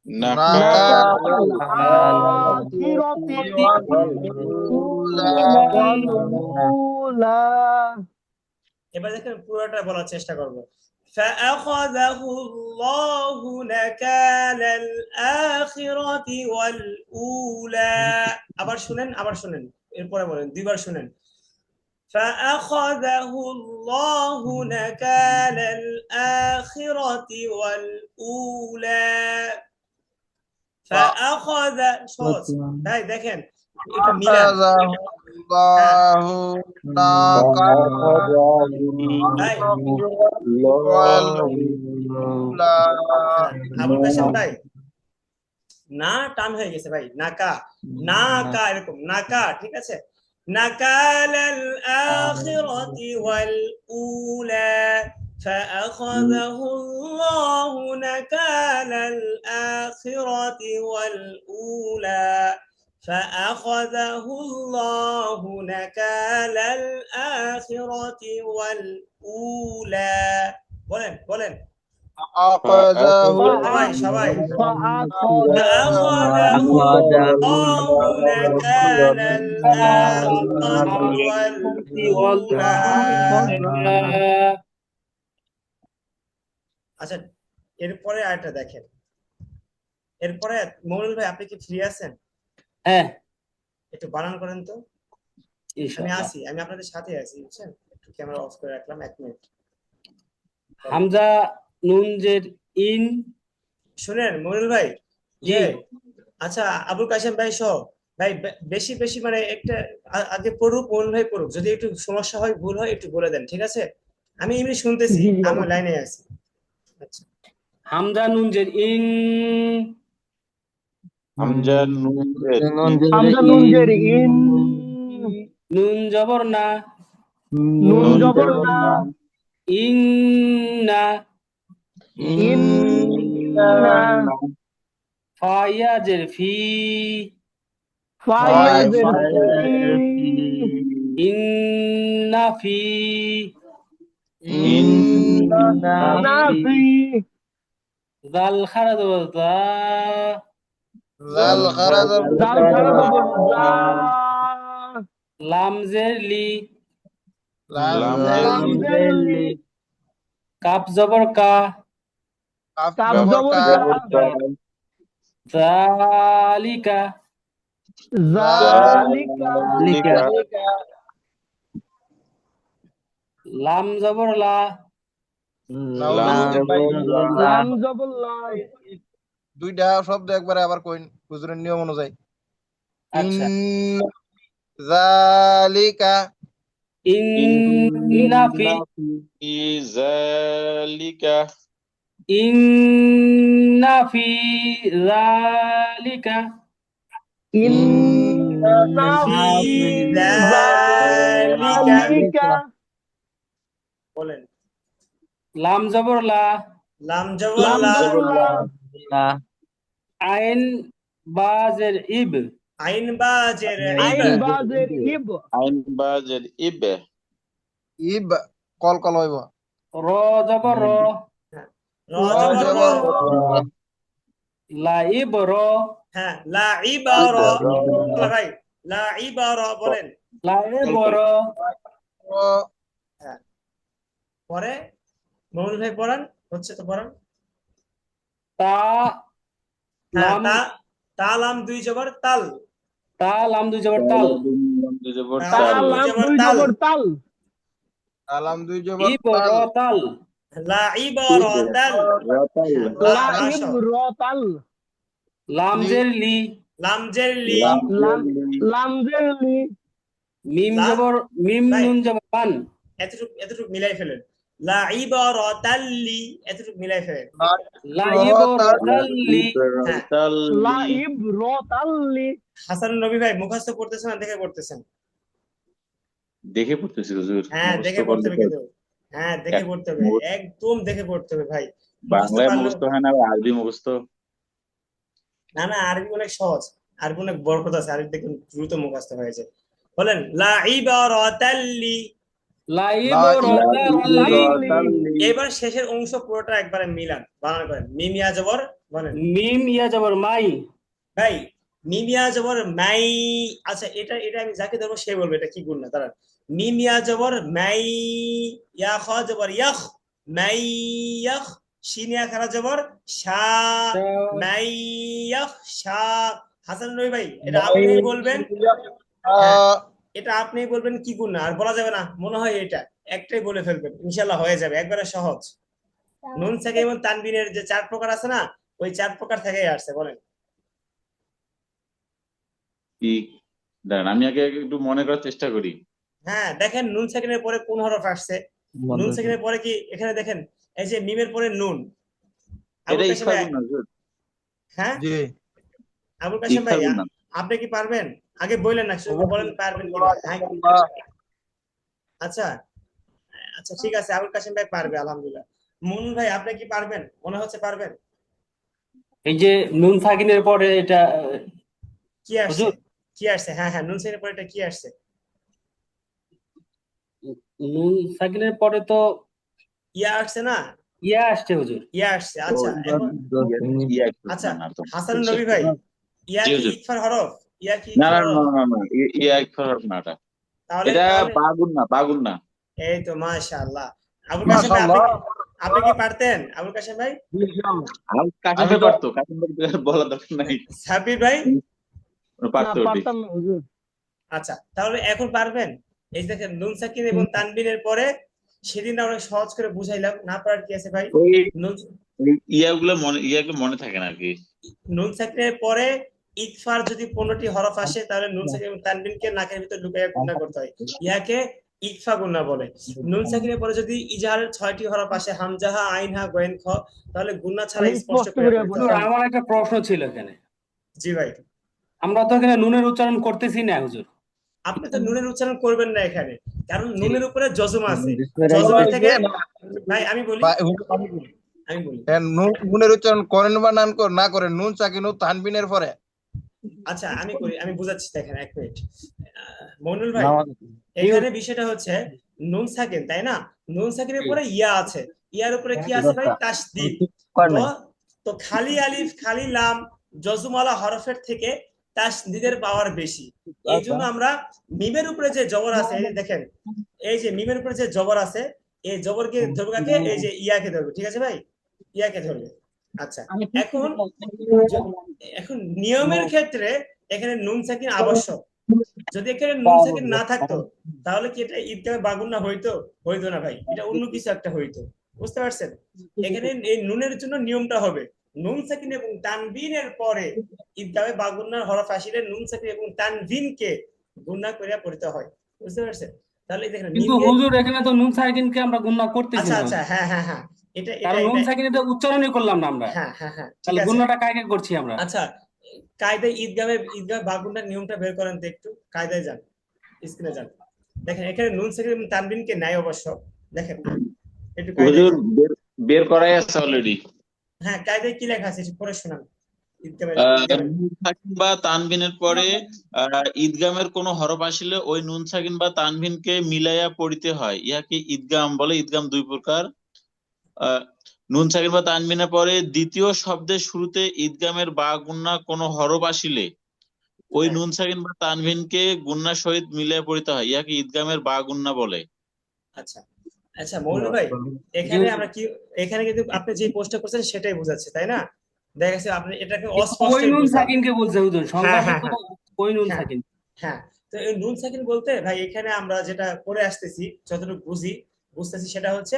নাকালাল আখিরতি ওয়াল উলা। এবার দেখেন, পুরোটা বলার চেষ্টা করব। فأخذه الله نكال الآخرة والأولى। আবার শুনেন, এরপরে বলেন, দুইবার শুনেন। فأخذه الله نكال الآخرة আখিরাতি ওয়াল উলা ফাআখায সহজ ভাই দেখেন একটু মিলান فأخذه الله ভাই والأولى আবুল কাশেম ভাই না টান হয়ে গেছে ভাই নাকা নাকা এরকম নাকা ঠিক আছে নাকালাল আখিরাতি ওয়াল উলা فأخذه الله نكال الآخرة والأولى فأخذه الله نكال الآخرة والأولى বলেন বলেন فأخذه সবাই সবাই فأخذه فأخذه الله نكال الآخرة والأولى আচ্ছা এরপরে আরেকটা দেখেন এরপরে মৌলুল ভাই আপনি কি ফ্রি আছেন হ্যাঁ একটু বানান করেন তো আমি ইনশাআল্লাহ। আসি আমি আপনাদের সাথে আছি বুঝছেন একটু ক্যামেরা অফ করে রাখলাম 1 মিনিট হামজা নুন জের ইন শুনেন মৌলুল ভাই জি। যে আচ্ছা আবুল কাশেম ভাই সহ ভাই বেশি বেশি মানে একটা আগে পড়ুক মৌলুল ভাই পড়ুক যদি একটু সমস্যা হয় ভুল হয় একটু বলে দেন ঠিক আছে আমি এমনি শুনতেছি জি, জি, আমি লাইনে আছি আচ্ছা হামজা নুন জের ইন হামজা নুন জের হামজা নুন জের ইন নুন জবর না নুন জবর না ইন্না ইন্না ফা ইয়া জের ফি ফায়া জের ফি ইন্না ফি নাফি জাল খারা জবর জা ذا الخرز জাল খারা জবর জা লাম জের লি لام লাম জের লি কাপ জবর কা কাপ জবর কা জালিকা জালিকা লাম জবর লা লাম জবর লা দুইটা শব্দ একবারে আবার কইন হুজুরের নিয়ম অনুযায়ী আচ্ছা যালিকা ইন্না ফি জালিকা ইন্না ফি যালিকা ইন্না ফি যালিকা বলেন লাম জবর লা লাম জবর লাম লা জবর লা আইন বা জের ইব আইন বা জের আইন ইব বা জের ইব আইন বা জের ইব ইব কল কল হইব র জবর র র জবর র লা ইব র হ্যাঁ লা ইবারা ভাই লা ইবারা বলেন লা ইব র পরে মৌল ভাই পড়ান হচ্ছে তো পড়ান তা হ্যাঁ লাম তা তা লাম দুই জবর তাল তা লাম দুই জবর তাল জবর তাল। তাল লাম দুই জবর তাল আলাম দুই জবর ইব র তাল লা ইবারা তাল লা ইব র তাল লাম জের লি লাম জের লি লাম জের লি মিম লাম- জবর মিম ভাই। নুন জবর পান এতটুকু মিলাই ফেলেন লা ইবারা তাল্লি এতটুকু মিলাই ফেলেন লা ইব র তাল লি লা ইব র তাল লি হাসান নবী ভাই মুখস্থ করতেছেন না দেখে করতেছেন দেখে পড়তেছি হুজুর হ্যাঁ মুখস্থ দেখে পড়তে হবে করলে কিন্তু হ্যাঁ দেখে পড়তে হবে একদম দেখে পড়তে হবে ভাই বাংলায় পারলেও- মুখস্থ হয় না আবার আরবি মুখস্থ না না আরবি অনেক সহজ আরবি অনেক বরকত আছে আরবি দেখুন দ্রুত মুখস্থ হয়ে যায় বলেন লা ইবারাতাল্লি লা ইব র তাল লি এবার শেষের অংশ পুরোটা একবারে মিলান বানান করেন মিমিয়া জবর বলেন মিম ইয়া জবর মাই ভাই মিমিয়া জবর মাই আচ্ছা এটা এটা আমি যাকে ধরবো সে বলবে এটা কি গুণ না দাঁড়ান মিমিয়া জবর মাই ইয়া খ জবর ইয়াখ মাই ইয়াখ শিনিয়া খারা জবর শা মাই ইয়াখ শা হাসান রবি ভাই এটা আপনি বলবেন এটা আপনি বলবেন কি গুণ না আর বলা যাবে না মনে হয় এটা একটাই বলে ফেলবেন ইনশাআল্লাহ হয়ে যাবে একবারে সহজ নুন সাকিন এবং তানবিনের যে 4 প্রকার আছে না, ওই 4 প্রকার থেকেই আসছে। বলেন। কি দাঁড়ান, আমি আগে একটু মনে করার চেষ্টা করি। হ্যাঁ, দেখেন নুন সাকিনের পরে কোন হরফ আসছে। নুন সাকিনের পরে কি এখানে দেখেন, এই যে মিমের পরে নুন। এটা আবুল কাশেম ইকফা ভাই, গুণ না হুজুর, হ্যাঁ জি আবুল কাশেম ইকফা ভাই, গুণ না। আপনি কি পারবেন? আগে বললেন না, শুধু বলেন পারবেন কিনা। হ্যাঁ, আচ্ছা আচ্ছা ঠিক আছে, আবুল কাশেম ভাই পারবে আলহামদুলিল্লাহ। মুনুল ভাই, আপনি কি পারবেন? মনে হচ্ছে পারবেন। এই যে নুন সাকিনের পরে এটা কি আসছে? হুজুর, কি আসছে? হ্যাঁ হ্যাঁ, নুন সাকিনের পরে এটা কি আসছে? নুন সাকিনের পরে তো ইয়া আসছে না? ইয়া আসছে হুজুর। ইয়া আসছে। আচ্ছা এখন ইয়া ইকফা আচ্ছা, না তো। হাসান নবী ভাই, ইয়া জি কি হুজুর। ইকফার হরফ? ইয়া কি না না ইকফার না হরফ? না না, ইয়া ইকফা হরফ না এটা। তাহলে এটা তাহলে বা গুণ না, বা গুণ না। এই তো মাশাআল্লাহ। আবুল কাশেম ভাই, আপনি কি পারতেন আবুল কাশেম ভাই? আর কাশিম ভাই পারতো, কাশিম ভাই বলার দরকার নাই, সাব্বির ভাই? না, পারতো ওটি। পারতাম না হুজুর। আচ্ছা, তাহলে এখন পারবেন? এই দেখেন নুন সাকিন এবং তানবিনের পরে সেদিন অনেক সহজ করে বুঝাইলাম, না পারার কি আছে ভাই? ওই নুন ইয়াগুলো মনে থাকে না আর কি। নুন সাকিনের পরে ইকফার যদি 15টি হরফ আসে, তাহলে নুন সাকিন এবং তানবিনকে নাকের ভিতর ঢুকাইয়া গুণা করতে হয়, ইয়াকে ইকফা গুণা বলে। নুন সাকিনের পরে যদি ইজাহারের 6টি হরফ আসে, হামজাহা, আইন, হা, গয়েন, খ, তাহলে গুণা ছাড়া তাহলে স্পষ্ট স্পষ্ট করে করে পড়তে হুজুর, হয়। আমার একটা প্রশ্ন ছিল এখানে। জি ভাই, আমরা তো এখানে নুনের উচ্চারণ করতেছি না হুজুর। আপনি তো নুনের উচ্চারণ করবেন না এখানে, কারণ জি। নুনের উপরে জজম আছে। জজমের থেকে ভাই আমি বলি, আমি বলি নুনের উচ্চারণ করেন বা না করেন, নুন সাকিন ও তানবিনের পরে আচ্ছা আমি করি, আমি বুঝাচ্ছি, দেখেন 1 মিনিট। মইনুল ভাই, এখানে বিষয়টা হচ্ছে নুন সাকিন, তাই না? নুন সাকিনের পরে ইয়া আছে, ইয়ার উপরে কি আছে ভাই? তাসদীদ। তো তো খালি আলিফ, খালি লাম, জজমওয়ালা হরফের থেকে তাসদীদের পাওয়ার বেশি। এই জন্য আমরা মিমের উপরে যে জবর আছে, এই যে দেখেন, এই যে মিমের উপরে যে জবর আছে, এই জবরকে ধরবে কাকে? এই যে ইয়াকে ধরবে, ঠিক আছে ভাই? ইয়াকে ধরবে। আচ্ছা, এখন এখন নিয়মের ক্ষেত্রে এখানে নুন সাকিন আবশ্যক। যদি এখানে নুন সাকিন না থাকতো, তাহলে কি এটা ঈদগাহে বাগুন্না হইতো? হইতো না ভাই, এটা অন্য কিছু একটা হইতো। বুঝতে পারছেন? এখানে এই নুনের জন্য নিয়মটা হবে নুন সাকিন এবং তানবিনের পরে ঈদগাহে বাগুন্নার হরফ আসিলে নুন সাকিন এবং তানবিনকে গুণা করিয়া পড়তে হয়। বুঝতে পারছেন? তাহলে দেখেন কিন্তু মিমকে, হুজুর, এখানে তো নুন সাকিনকে আমরা গুণনা করতেছি আচ্ছা না আচ্ছা, হুজুর। হ্যাঁ হ্যাঁ হ্যাঁ, এটা এটা কারণ নুন এটা সাকিন এটা উচ্চারণই করলাম না আমরা। হ্যাঁ হ্যাঁ হ্যাঁ, ঠিক তাহলে আছে। গুণনাটা কাকে করছি আমরা? আচ্ছা, কায়দায় ঈদগাহ বাগুন্নার নিয়মটা বের করেন তো একটু, কায়দায় যান, স্ক্রিনে যান। দেখেন এখানে নুন সাকিন এবং তানবিনকে নাই অবশ্য। দেখেন একটু কায়দায় হুজুর যান। বের করাই আছে অলরেডি। হ্যাঁ, কায়দায় কি লেখা আছে একটু পড়ে শোনান। ঈদগাহের ঈদগাহের নুন সাকিন বা তানভিনের পরে ঈদগামের কোন হরফ আসলে ওই নুন সাকিন বা তানভিনকে মিলাইয়া পড়িতে হয়, ইহাকে ঈদগাম বলে। ঈদগাম 2 প্রকার। আহ, নুন সাকিন বা তানভিনের পরে দ্বিতীয় শব্দের শুরুতে ঈদগামের বা গুণনা কোন হরফ আসিলে ওই হ্যাঁ, নুন সাকিন বা তানভিনকে গুণনার সহিত মিলাইয়া পড়িতে হয়, ইহাকে ঈদগামের বা গুণনা বলে। আচ্ছা আচ্ছা মৌলভী ভাই, জি এখানে হুজুর। আমরা কি, এখানে কিন্তু আপনি যে পোস্টটা করছেন সেটাই বোঝাচ্ছে, তাই না? দেখা গেছে আপনি এটাকে অস্পষ্টই কই নুন বুঝলেন। সাকিনকে বলছে হুজুর, হ্যাঁ সংখ্যাটা হ্যাঁ তো হ্যাঁ কই নুন হ্যাঁ সাকিন। হ্যাঁ। তো এই নুন সাকিন বলতে ভাই, এখানে আমরা যেটা করে আসতেছি, যতটুকু বুঝতেছি সেটা হচ্ছে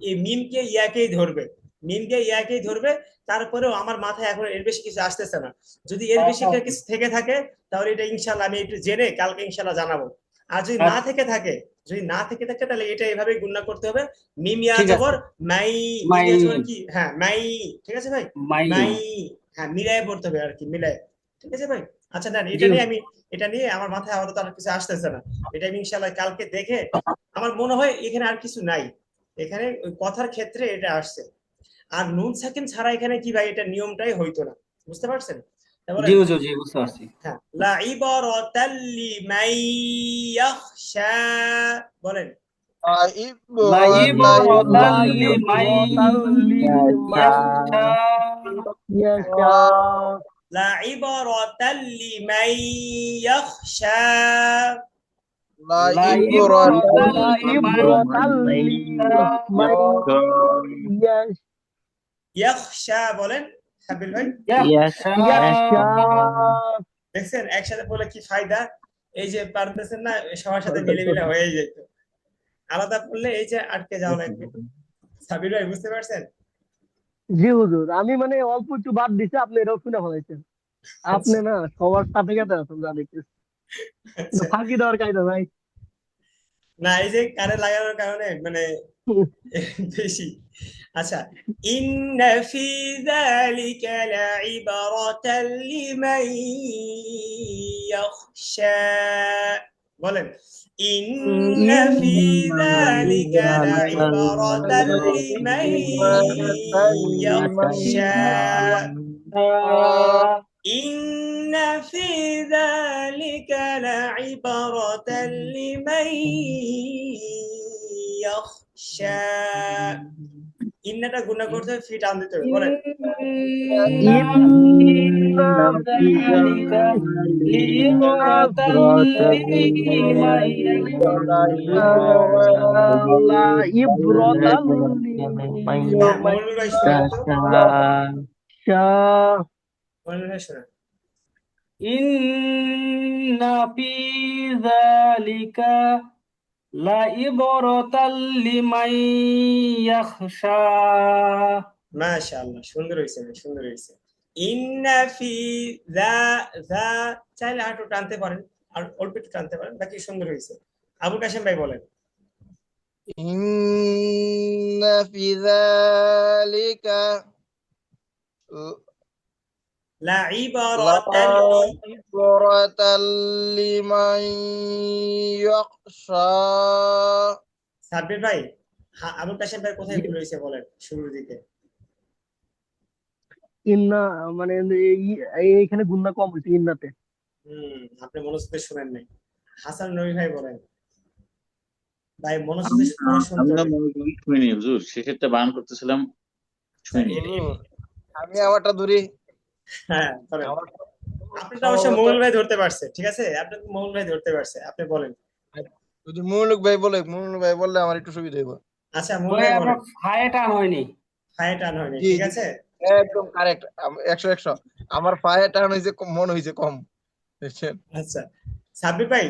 এই মিমকে ইয়াকেই ধরবে, মিমকে ইয়াকেই ধরবে। তারপরেও আমার মাথায় এখন এর বেশি কিছু আসতেছে না। যদি এর বেশি কিছু থেকে থাকে, তাহলে এটা ইনশাল্লাহ আমি একটু জেনে কালকে ইনশাল্লাহ জানাবো। আর যদি না আচ্ছা, থেকে থাকে, যদি না থেকে থাকে, তাহলে এটা এইভাবে গুণনা করতে হবে। মিম ইয়া ঠিক আছে। জবর মাই, মিম মাই, ইয়া জবর কি, হ্যাঁ মাই, ঠিক আছে ভাই? মাই। মাই, হ্যাঁ মিলায় পড়তে হবে আর কি, মিলায়। ঠিক আছে ভাই? আচ্ছা না, জি এটা নিয়ে আমার মাথায় আপাতত আর কিছু আসতেছে না। এটা আমি ইনশাল্লাহ কালকে দেখে, আমার মনে হয় এখানে আর কিছু নাই, এখানে ওই কথার ক্ষেত্রে এটা আসছে। আর নুন সাকিন ছাড়া এখানে কি ভাই, এটা নিয়মটাই হইতো না। বুঝতে পারছেন? তা জি বলেন। হুজুর, জি বুঝতে পারছি। হ্যাঁ, লা ইবারাতাল লিমান ইয়াখশা, বলেন। লাইবারাতাল লিমাই লাইব্রতাল ইয়াখশা। লিমান ইয়াশা। লা ইবারাতাল লিমান ইয়াখশা। লাইবারাতাল লিমাই লাইব্রতাল লিমান ইয়াখশা বলেন সাবিল ভাই। ইয়াখশা। ইয়াশা। দেখছেন একসাথে বলে কি ফায়দা? এই যে পারতেছেন না, সবার সাথে মিলে মিলে হয়ে যেত। আলাদা পড়লে এই যে আটকে যাওয়া লাগবে। সাবির ভাই বুঝতে পারছেন? জি হুজুর, আমি মানে অল্প একটু বাদ দিছি, আপনি এটাও শুনে ফেলাইছেন। আপনি আচ্ছা না সবার সাথে কেটে আছেন, যা দেখতেছি। আচ্ছা ফাঁকি দেওয়ার কায়দা ভাই। না এই যে কানে লাগানোর কারণে মানে বেশি আচ্ছা ইন্না ফি যালিকা লাইবারাতাল লিমান ইয়াখশা বলেন ইন্না ফি যালিকা লাইবারাতাল লিমান ইয়াখশা إن في ذلك لعبرة لمن يخشى ইন্নাটা গুণা করতে হবে ফি টান দিতে হবে বলেন ইন্না ফি লা ইব্রাতাল হ্যাঁ লিমান মমিনুল ভাই শোনান তো ইয়াখশা। মমিনুল ভাই শোনান ইন্না ফি যালিকা লাইবরাতাল লিমান ইয়াখশা। মাশাআল্লাহ সুন্দর হয়েছে সুন্দর হয়েছে ইন্না ফি যা যা চাইলে হাঁটু টানতে পারেন আর অল্প একটু টানতে পারেন বাকি সুন্দর হয়েছে আবুল কাশেম ভাই বলেন إن في ذلك লাইবারাতাল لعبرة لمن يخشى সাব্বির ভাই আবুল কাশেম ভাই কোথায় ভুল হয়েছে বলেন শুরুর দিকে ইন্না মানে এইখানে গুন্না কম হয়েছে ইন্নাতে। আপনি মনোযোগ দিয়ে শুনেন নাই হাসান নবী ভাই বলেন ভাই মনোযোগ দিয়ে পড়া শুনতে আমরা হবে মনোযোগী শুনিনি হুজুর, সেক্ষেত্রে বায়ান করতেছিলাম, শুনিনি। হুজুর, আমি আমারটা ধরি। হ্যাঁ বলেন আমার- আপনারটা অবশ্য মঙ্গল ভাই ধরতে পারছে ঠিক আছে আপনার মঙ্গল ভাই ধরতে পারছে আপনি বলেন যদি মুনুক ভাই বললে আমার একটু সুবিধা হইব। আচ্ছা মঙ্গল ওই ভাই আপনার বলেন ফায়ে টান হয়নি। ফায়ে টান হয়নি জি, ঠিক জি। আছে একদম কারেক্ট, 100 আমার পায়ে টান হয়েছে, মন হয়েছে কম, বুঝছেন? আচ্ছা সাব্বির ভাই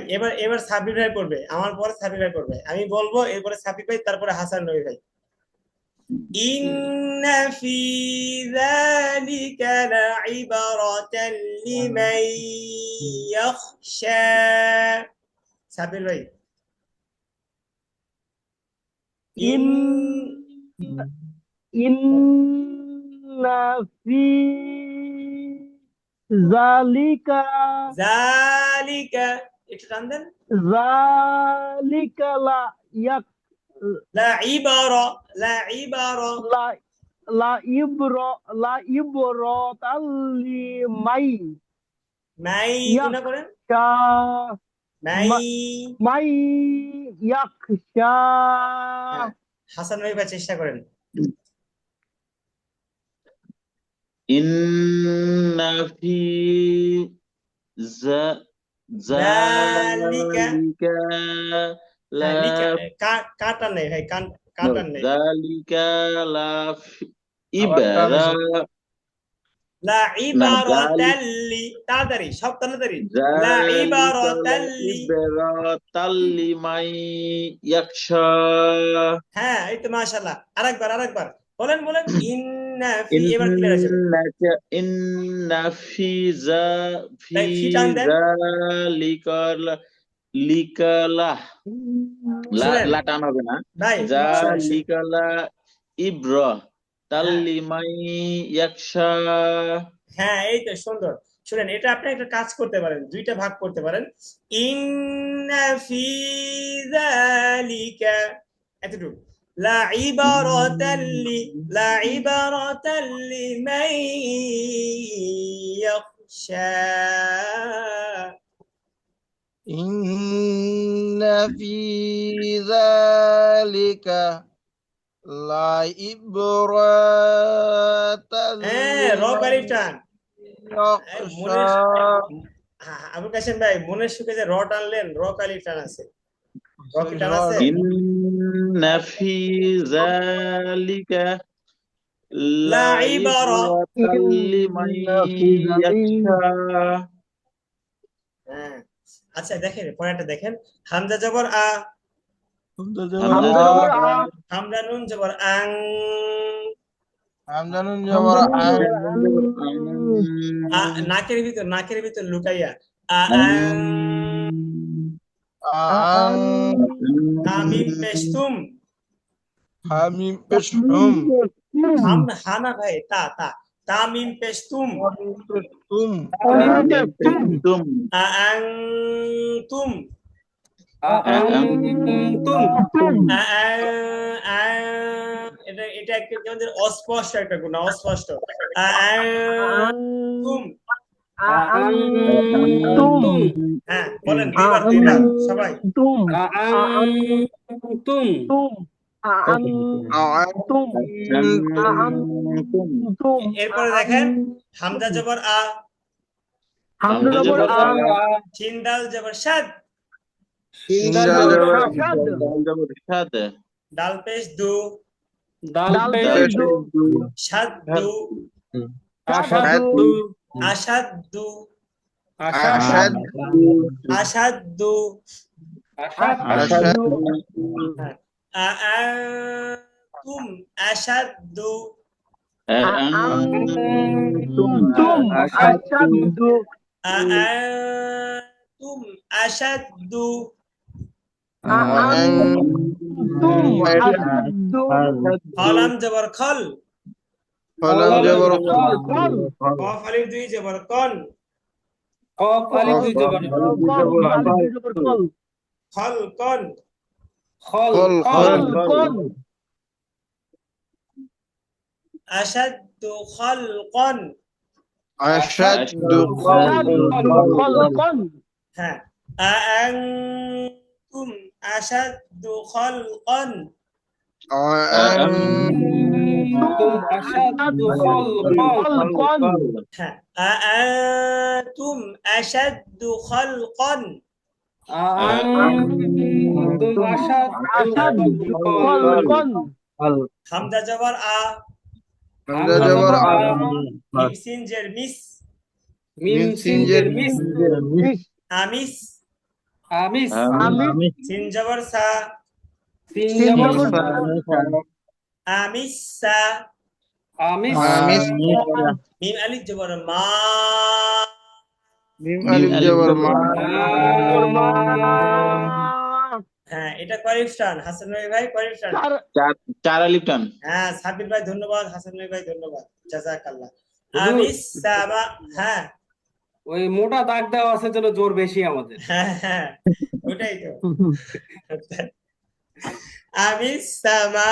এবার সাব্বির ভাই পড়বে আমার পরে সাব্বির ভাই পড়বে আমি বলবো এরপরে সাব্বির ভাই তারপরে হাসান নবী ভাই إن في ذلك لعبرة لمن يخشى সাব্বির ভাই ইন ইন্না ফি যালিকা জালিকা একটু টান দেন যালিকা লা ইয়াক লাইবারা লাইবারা লা লা ইব্রা লা ইব্রাতাল লিমাই মাই গুণা করেন ইয়াখশা মাই মাই ইয়াখশা। হ্যাঁ, হাসান ভাই চেষ্টা করেন ইন্না ফি যালিকা যালিকা লা কাটার নেই ভাই কাটার নেই যালিকা লা আবার টান ইবারা হয়েছে। লাইবারাতাল্লি তাড়াতাড়ি সব তাড়াতাড়ি যালিকা লাইবারাতাল্লি ইবারাতাল্লি মাই ইয়াখশা। হ্যাঁ এই তো মাশাআল্লাহ আরেকবার বলেন ইন্না ফি এবার ক্লিয়ার আছে ইন্না ফি তাই ফি টান দেন যালিকা লিকালা শুনেন লা টান হবে না, ভাই শুনেন যালিকা লা ইব্রা তাল্লিমাই ইয়াকশা। হ্যাঁ এই তো সুন্দর শুনেন এটা আপনি একটা কাজ করতে পারেন দুইটা ভাগ করতে পারেন ইন্না ফি যালিকা এতটুকু লাইবারাতাল লিমান ইয়াখশা إن في ذلك لعبرة হ্যাঁ রব আলিফ টান يخشى আবুল কাশেম ভাই মনের সুখে যে র টানলেন র আলিফ টান আছে র কি টান আছে ইন্না ফি যালিকা লাইবারা লাইবারাতাল্লিমাই ইয়াকশা। হ্যাঁ আচ্ছা দেখেন পরেরটা দেখেন হামজা জবর আ হামজা জবর আ হামজা নুন জবর আং হামজা নুন জবর আন, নাকের ভিতর লুকাইয়া আন, হামিম পেশতুম হামিম পেশ হুম, হানা ভাই তামিম পেশতুম হামিম পেশ তুম, তুম আআনতুম আআনতুম এটা একটু আমাদের অস্পষ্ট একটা গুণ, অস্পষ্ট। আআনতুম আআনতুম হ্যাঁ বলেন দুইবার সবাই। আআনতুম আন, এরপরে দেখেন হামজা জবর হামজা জবর শিন দাল জবর শাদ, শিন শিন দাল দাল জবর জবর শাদ, দাল জবর শাদ, দাল পেশ দু, দাল পেশ পেশ শাদ দু, আশাদু আশাদ দু, আশাদ, আশাদ দু, আশাদ, আআনতুম আশাদ্দু, আআনতুম আশাদ্দু, কলম জবর খল, কলম জবর কফ আলিফ দুই জবর কন, কফ আলিফ দুই জবর খল কন, খল খল, কল আশাদ্দু খলকন, আশাদু হ্যাঁ আআনতুম আশাদ্দু খলকন, তুম আশাদু খলকন হ্যাঁ আআনতুম আশাদ্দু খলকন, আআনতুম আশাদু খলকন হামজা জবর হামজা জবর মিম সিন জের মিস, মিম সিন জের মিস আমিস, আমিস সিন জবর সা, সিন জবর আমিসা, আমিস আমিস, মিম আলিফ জবর মা, মিম আলিফ জবর মা, হ্যাঁ এটা কয়েক টান হাসান ভাই কয়েক টান, চার আলিফ টান। হ্যাঁ সাবির ভাই ধন্যবাদ, হাসান ভাই ধন্যবাদ, জাযাকাল্লাহ। হুজুর। আমিস সামা, হ্যাঁ ওই মোটা দাগ দেওয়া আছে জন্য জোর বেশি আমাদের হ্যাঁ ওটাই তো। আমিস সামা,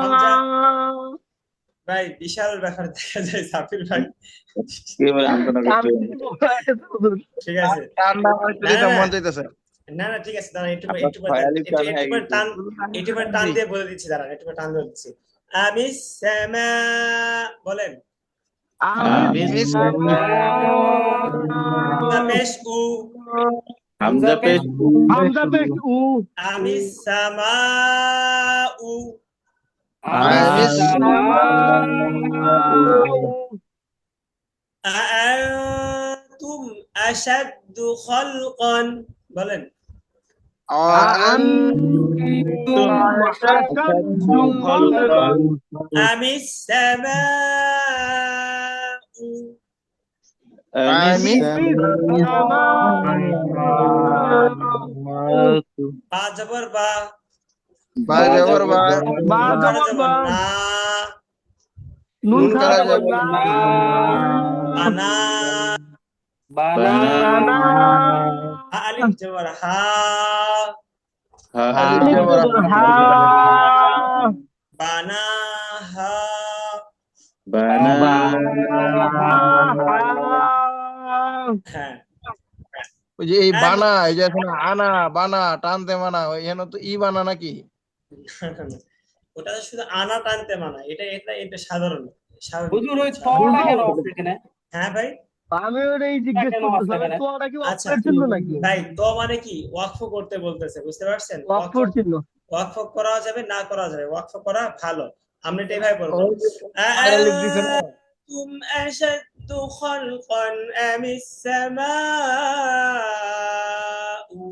হামজা ভাই বিশাল ব্যাপার দেখা যায় সাবির ভাই, ঠিক আছে তার নাম হচ্ছে মন চাইতেছে। না ঠিক আছে দাঁড়ান একটু টান দিয়ে বলে দিচ্ছি, দাঁড়ান একটু টান দিয়ে দিচ্ছি। আমি সামা বলেন, পেশ উ, হামজা পেশ আমি সামা উ, আআনতুম আশাদ্দু খলকন বলেন, আমি সামা উ, বা জবর বা, বা জবর বা, নুন জবর না, নুন খারা জবর বানা, বানা আলিফ জবর হা, আলিফ জবর বানা হা, হ্যাঁ ওই যে এই বানা, এই যে এখানে আনা বানা টানতে মানা, এখানে তো ই বানা নাকি? ওটা তো শুধু আনা টানতে মানা, এটা সাধারণ হুজুর ওই তটা কেন আছে এখানে? হ্যাঁ ভাই আমি ওটাই জিজ্ঞেস কেন করতেছিলাম মাঝখানে? তোয়াটা কি আচ্ছা। অক্ষরের চিহ্ন নাকি ভাই তো মানে কি ওয়াকফ করতে বলতেছে, বুঝতে পারছেন? অক্ষর চিহ্ন ওয়াকফ করা যাবে না করা যাবে, ওয়াকফ করা ভালো, আমরা এটাই ভাই বলবো। আলিফ দিছে না? তুম আশাদ্দু খলকান আমিস সামাউ,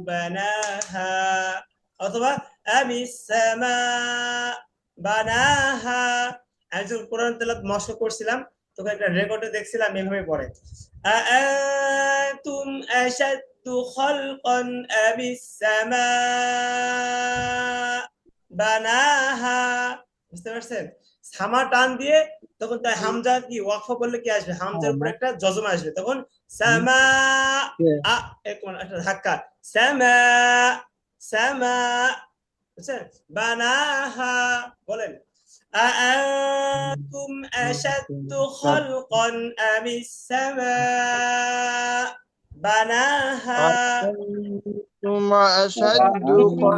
বানাহা, অথবা আমিস সামা বানাহা। আমি যখন কোরআন তেলাওয়াত মশক করছিলাম তখন একটা রেকর্ডে দেখছিলাম এভাবে পড়ে, আআনতুম আশাদ্দু খালকান আমিস সামা বানাহা। বুঝতে পারছেন? সামা টান দিয়ে তখন তাই হামজা কি ওয়াকফ করলে কি আসবে, হামজার উপর একটা যজম আসবে, তখন সামা একটা ধাক্কা, সামা সামা। বুঝছেন? বানাহা বলেন, আআনতুম আশাদ্দু খালকান আমিস সামা বানাহা। أنتم أشد خلقا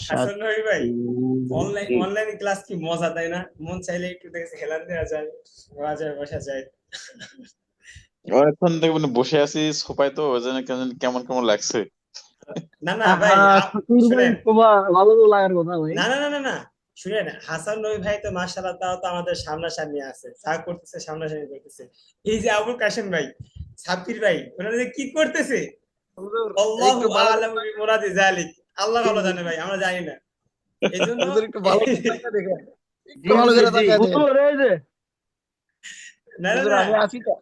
হাসান ভাই অনলাইন ক্লাস কি মজা, তাই না? মন চাইলে একটু দেখে হেলান দেওয়া যায়, বসা যায়। অনেকক্ষণ দেখবেন বসে আছি সোফায়, তো ওই জন্য কেমন কেমন লাগছে। না না ভাই শুনেন, ভালো তো লাগার কথা ভাই। না না না না না শুনেন, হাসান নবী ভাই তো মাশাআল্লাহ তাও তো আমাদের সামনাসামনি আছে, যা করতেছে সামনাসামনি করতেছে। এই যে আবুল কাশেম ভাই, সাব্বির ভাই, ওনারা যে কি করতেছে, আল্লাহু আ'লামু বিমুরাদি যালিক, আল্লাহ ভালো জানে ভাই, আমরা জানি না। এইজন্য একটু ভালো করে তাকায় দেখেন, জি একটু ভালো হুজুর, করে জি তাকায় দেখেন। হুজুর এই যে না না হুজুর, না আমি আছি তো।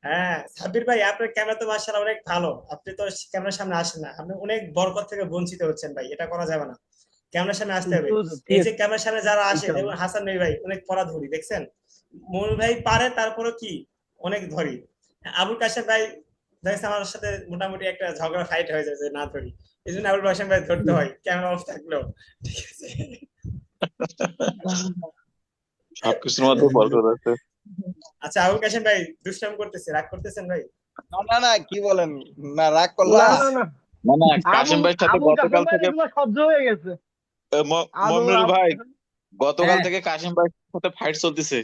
হ্যাঁ সাব্বির ভাই, আপনার ক্যামেরা তো মাশাআল্লাহ অনেক ভালো, আপনি তো ক্যামেরার সামনে আসেন না, আপনি অনেক বরকত থেকে বঞ্চিত হচ্ছেন ভাই, এটা করা যাবে না, ক্যামেরার সামনে আসতে হবে। হুজুর, ঠিক এই যে আছে ক্যামেরার সামনে যারা আসে, ইনশাআল্লাহ। যেমন হাসান নবী ভাই অনেক পড়া ধরি, দেখছেন? মনুল ভাই পারে, তারপরে কি অনেক ধরি। আবুল কাশেম ভাই দেখছেন আমার সাথে মোটামুটি একটা ঝগড়া ফাইট হয়ে যায় যে না ধরি, এই জন্য আবুল কাশেম ভাই ধরতে হয় ক্যামেরা অফ থাকলেও, ঠিক আছে? সবকিছুর মধ্যে বরকত আছে। আচ্ছা আবুল কাশেম ভাই দুষ্টাম করতেছে, রাগ করতেছেন ভাই? না না না, কি বলেন, না রাগ না করলাম? না না, না না, কাশিম আবুল ভাইয়ের সাথে আবুল কাশেম গতকাল ভাই থেকে এগুলো সহ্য হয়ে গেছে। আবুল মমিনুল ভাই, আবুল- গতকাল হ্যাঁ। থেকে কাশিম ভাইয়ের সাথে ফাইট চলতেছে।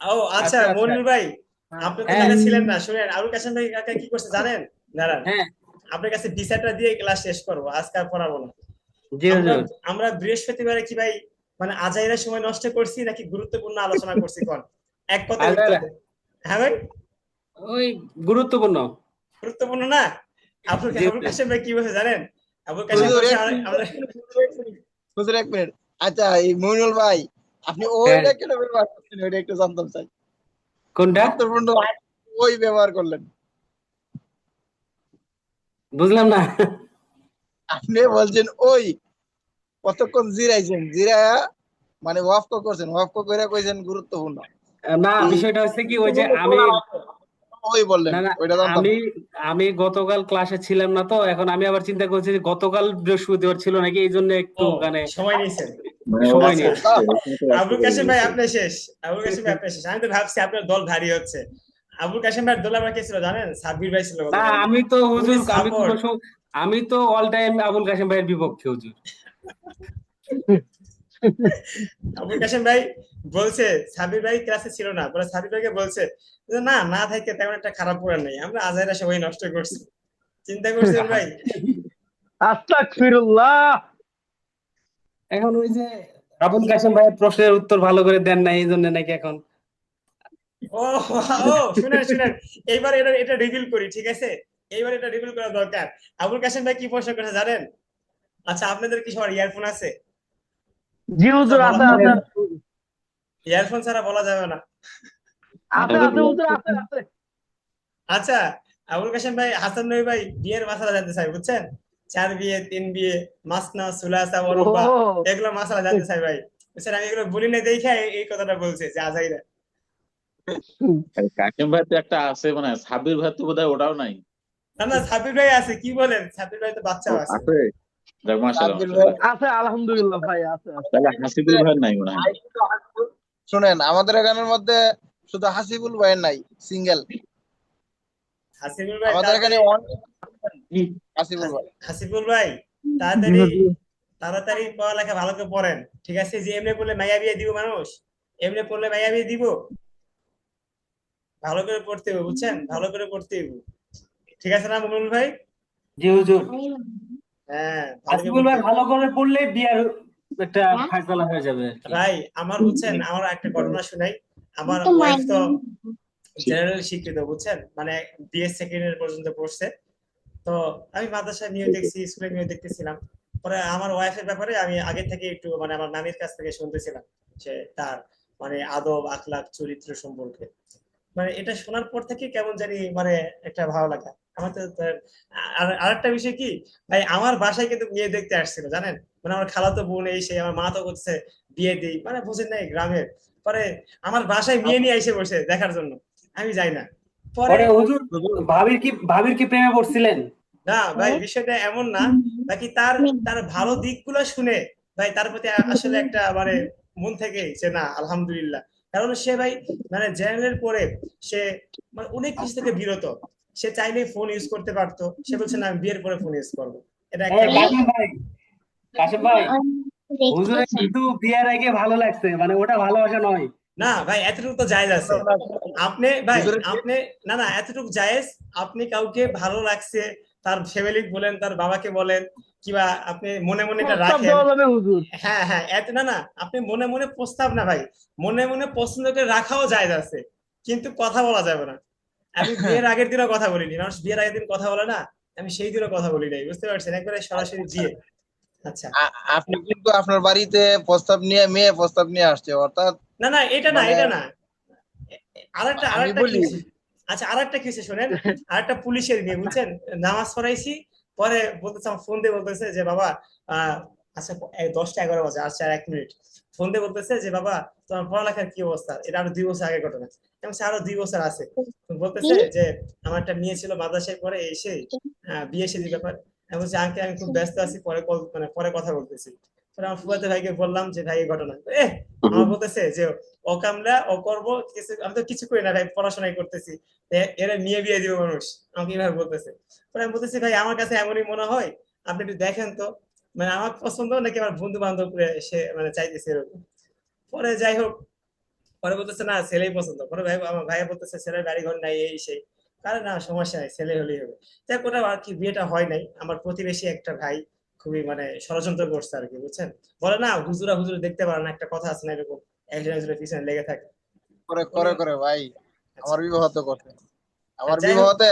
ও আচ্ছা আচ্ছা আচ্ছা, মনির ভাই, আপনি তো হ্যাঁ জায়গা ছিলেন না, শুনেন আবুল কাশেম ভাই কাকা কি করছে জানেন? দাঁড়ান, হ্যাঁ, আপনার কাছে ভিসাটা দিয়ে ক্লাস শেষ করবো, আজকে আর পড়াবো না। জি আমরা হুজুর। আমরা বৃহস্পতিবারে কি ভাই মানে আজাইরা সময় নষ্ট করছি নাকি গুরুত্বপূর্ণ আলোচনা করছি কোন? এক কথায় উত্তর আজাইরা দেন। হ্যাঁ ভাই, ওই গুরুত্বপূর্ণ। গুরুত্বপূর্ণ না? আবুল জি আবুল হুজুর। কাশেম ভাই কি বলছে জানেন? আবুল কাশেম হুজুর বলছে এক মিনিট, আমরা হুজুর এক মিনিট। আচ্ছা, এই মইনুল ভাই, আপনি হ্যাঁ, ওইটা কেন ব্যবহার করছেন, ওইটা একটু জানতে চাই। কোনটা গুরুত্বপূর্ণ ওই ব্যবহার করলেন, বুঝলাম না। আপনি বলছেন ওই, কতক্ষণ জিরাইছেন, জিরায়া মানে ওয়াফ করছেন, ওয়াফ করে কইছেন গুরুত্বপূর্ণ। না, এই বিষয়টা হচ্ছে কি, ওই যে গুরুত্বপূর্ণ আমি, বলার আগে ওই বললেন, না না, ওইটা জানতাম আমি না। আমি গতকাল ক্লাসে ছিলাম না, তো এখন আমি আবার চিন্তা করছি যে গতকাল বৃহস্পতিবার ছিল নাকি, এই জন্য একটু ও মানে সময় নিয়েছেন। মানে ও সময় আচ্ছা নিয়েছি। আবুল কাশেম ভাই আপনি শেষ, আবুল কাশেম ভাই আপনি শেষ। আমি তো ভাবছি আপনার দল ভারী হচ্ছে। আবুল কাশেম ভাই দল আমার কে ছিল জানেন? সাব্বির ভাই ছিল না, গতকাল। আমি তো খুবই হুজুর, সাপোর্ট। আমি তো অল টাইম আবুল কাশেম ভাইয়ের বিপক্ষে হুজুর। আবুল কাশেম ভাই বলছে সাব্বির ভাই ক্লাসে ছিল না, পরে সাব্বির ভাইকে বলছে যে না না থাকে তেমন একটা খারাপ পড়া নেই, আমরা আজাইরা সবাই নষ্ট করছি। চিন্তা করছেন ভাই? আস্তাগফিরুল্লাহ। এখন ওই যে আবুল কাশেম ভাইয়ের প্রশ্নের উত্তর ভালো করে দেন না, এই জন্য নাকি এখন। ও ও শুনেন শুনেন, এইবার এটা এটা রিভিল করি, ঠিক আছে? এইবার এটা রিভিল করা দরকার। আবুল কাশেম ভাই কি প্রশ্ন করেছে জানেন? আচ্ছা আপনাদের কি সবার ইয়ারফোন আছে? জি আচ্ছা হুজুর, বলা, আছে আছে ইয়ারফোন ছাড়া বলা যাবে না। আছে আছে হুজুর, আছে আছে। আচ্ছা আবুল কাশেম ভাই, হাসান নবী ভাই বিয়ের মাসালা জানতে চাই, বুঝছেন? 4 বিয়ে 3 বিয়ে, মাসনা সুলাসা ওয়া রুবা, ও এগুলো মাসালা জানতে চাই ভাই। বুঝছেন, আমি এগুলো বলি না দেখে এই কথাটা বলছে যে আজাইরা। কাশিম ভাই তো একটা আছে, মানে সাব্বির ভাই তো বোধহয় ওটাও নাই। না না সাবির ভাই আছে, কি বলেন, সাবির ভাই তো বাচ্চাও আছে। আছে, যাক মাশাআল্লাহ সাব্বির ভাই, মাশাআল্লাহ। আছে আলহামদুলিল্লাহ ভাই, আছে আছে। তাহলে হাসিবুল ভাই নাই মনে হয়। শুনেন, আমাদের এখানের মধ্যে শুধু হাসিবুল ভাই নাই, সিঙ্গেল। হাসিবুল ভাই আমাদের এখানে তাড়াতাড়ি, হাসিবুল ভাই। হাসিবুল ভাই জি তাড়াতাড়ি হুজুর। তাড়াতাড়ি পড়ালেখা ভালো করে পড়েন, ঠিক আছে? যে এমনি পড়লে মাইয়া বিয়ে দিব মানুষ, এমনি পড়লে মাইয়া বিয়ে দিব, ভালো করে পড়তে হবে, বুঝছেন? ভালো করে পড়তে হবে, ঠিক আছে না মুমিনুল ভাই? জি হুজুর। হ্যাঁ ভালো করে আসিফুল ভাই বলতে ভালো করে পড়লে বিয়ার একটা ফায়সালা হয়ে যাবে আর কি। ভাই আমার বুঝছেন আমার একটা ঘটনা শুনাই। আমার ওয়াইফ তো জেনারেল শিক্ষিত বুঝছেন, মানে বিএস সেকেন্ড ইয়ার পর্যন্ত পড়ছে। তো আমি মাদ্রাসায় নিয়ে দেখছি, স্কুলে নিয়ে দেখতেছিলাম। পরে আমার ওয়াইফের ব্যাপারে আমি আগে থেকে একটু মানে আমার নানির কাছ থেকে শুনতেছিলাম যে তার মানে আদব আখলাক চরিত্র সম্পর্কে। মানে এটা শোনার পর থেকে কেমন জানি মানে একটা ভালো লাগা আমার তো। আর আরেকটা বিষয় কি ভাই, আমার বাসায় কিন্তু বিয়ে দেখতে আসছিল জানেন, মানে আমার খালাতো বোন এই সেই, আমার মা তো করছে বিয়ে দিই, মানে বুঝেন নাই গ্রামের। পরে আমার বাসায় মেয়ে নিয়ে এসে বসে দেখার জন্য, আমি যাই না। পরে পরে হুজুর ভাবির কি প্রেমে পড়ছিলেন? না ভাই বিষয়টা এমন না, বাকি তার তার ভালো দিকগুলো শুনে ভাই তার প্রতি আসলে একটা মানে মন থেকে যে না আলহামদুলিল্লাহ। কারণ সে ভাই মানে জেনারেল পরে সে মানে অনেক কিছু থেকে বিরত। সে চাইলে ফোন ইউজ করতে পারতো, সে বলছে না আমি বিয়ের পরে ফোন ইউজ করবো। এটা একটা এই কাশিম ভাই হুজুরের কিন্তু বিয়ের আগে ভালো লাগছে, মানে ওটা ভালোবাসা নয়। না ভাই এতটুকু তো জায়েজ আছে। আপনি ভাই হুজুরের আপনি না না এতটুকু জায়েজ। আপনি কাউকে ভালো লাগছে তার ফ্যামিলি বলেন, তার বাবাকে বলেন, কিংবা আপনি মনে মনে এটা প্রস্তাব রাখেন। দেওয়া যাবে হুজুর। হ্যাঁ হ্যাঁ এত না না, আপনি মনে মনে প্রস্তাব না ভাই, মনে মনে পছন্দ করে রাখাও জায়েজ আছে, কিন্তু কথা বলা যাবে না। আমি বিয়ের আগের দিনও কথা বলিনি, মানুষ বিয়ের আগের দিন কথা বলে না, আমি সেই দিনও কথা বলি নাই, বুঝতে পারছেন, একবারে সরাসরি বিয়ে। আচ্ছা আপনি কিন্তু আপনার বাড়িতে প্রস্তাব নিয়ে মেয়ে প্রস্তাব নিয়ে আসছে, অর্থাৎ না না এটা না মানে এটা না, আরেকটা আমি আরেকটা কি বলি হয়েছে? আচ্ছা আরেকটা কি হয়েছে শোনেন। আরেকটা পুলিশের মেয়ে বুঝছেন, নামাজ পড়াইছি, পরে বলতেছে আমার ফোন দিয়ে বলতেছে যে বাবা আহ আচ্ছা 10টা 11 বাজে, আচ্ছা 1 মিনিট। ফোন দিয়ে বলতেছে যে বাবা তোমার পড়ালেখার কি অবস্থা, এটা আরো 2 বছর আগে ঘটনা। এবং আরো 2 বছর আছে। বলতেছে যে আমার একটা মেয়ে ছিল মাদ্রাসায় পরে এসে বিয়ে শাদীর ব্যাপার। আমি বলছি আঙ্কেল আমি খুব ব্যস্ত আছি, পরে কল মানে পরে কথা বলতেছি। পরে আমার ফুফাতো ভাইকে বললাম যে ভাই এই ঘটনা, আমার বলতেছে যে ও কামলা ও করবো কিছু, আমি তো কিছু করি না ভাই, পড়াশোনাই করতেছি, এরা নিয়ে বিয়ে দিবে মানুষ, আমাকে এইভাবে বলতেছে। পরে আমি বলতেছি ভাই আমার কাছে এমনই মনে হয়, আপনি একটু দেখেন তো, মানে আমার পছন্দ নাকি আমার বন্ধু বান্ধব সে মানে চাইতেছে এরকম। পরে যাই হোক, পরে বলতেছে না ছেলেই পছন্দ। পরে ভাই আমার ভাইয়া বলতেছে ছেলের বাড়ি ঘর নাই এই সেই, আরে না সমস্যা নাই ছেলে হলেই হবে। যাই ওটা আর কি বিয়েটা হয় নাই। আমার প্রতিবেশী একটা ভাই খুবই মানে ষড়যন্ত্র করছে আর কি বুঝছেন, বলে না হুজুরা হুজুর দেখতে পারে না, একটা কথা আছে না এরকম, একজন একজনের পিছনে লেগে থাকে। করে উনি করে করে ভাই আচ্ছা আমার বিবাহ তো করছে। আমার যাই হোক বিবাহতে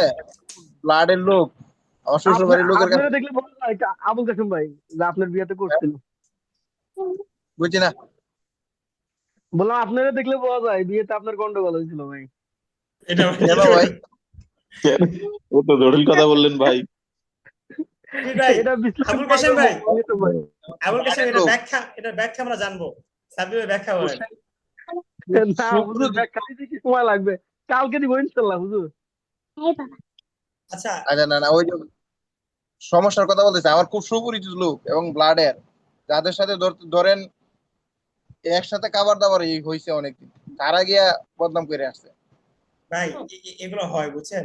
ব্লাডের লোক, আমার শ্বশুর বাড়ির লোকের কাছে আপনারা দেখলে বলা যায় আবুল কাসেম ভাই যে আপনার বিয়েতে করছিল। বুঝছি না। বললাম আপনারা দেখলে বোঝা যায় বিয়েতে আপনার গন্ডগোল হয়েছিল ভাই। এটা কেন ভাই? ও তো জটিল কথা বললেন ভাই। কি ভাই এটা বিশ্লেষণ আবুল কাশেম করবে ভাই, তো ভাই। আবুল কাশেম ব্লাডের এটা লোক ব্যাখ্যা, এটা ব্যাখ্যা আমরা জানবো, সাব্বিরের ব্যাখ্যা বলেন। না হুজুর সুপরিচিত। ব্যাখ্যা দিতে কি সময় লাগবে, কালকে দিব ইনশাল্লাহ হুজুর। আচ্ছা আচ্ছা না না, ওই যে সমস্যার কথা বলতেছে, আমার খুব সুপরিচিত লোক এবং ব্লাডের, যাদের সাথে ধরেন একসাথে খাবার দাবার এই হয়েছে অনেকদিন, তারা গিয়া বদনাম করে আসছে। ভাই এগুলো হয় বুঝছেন,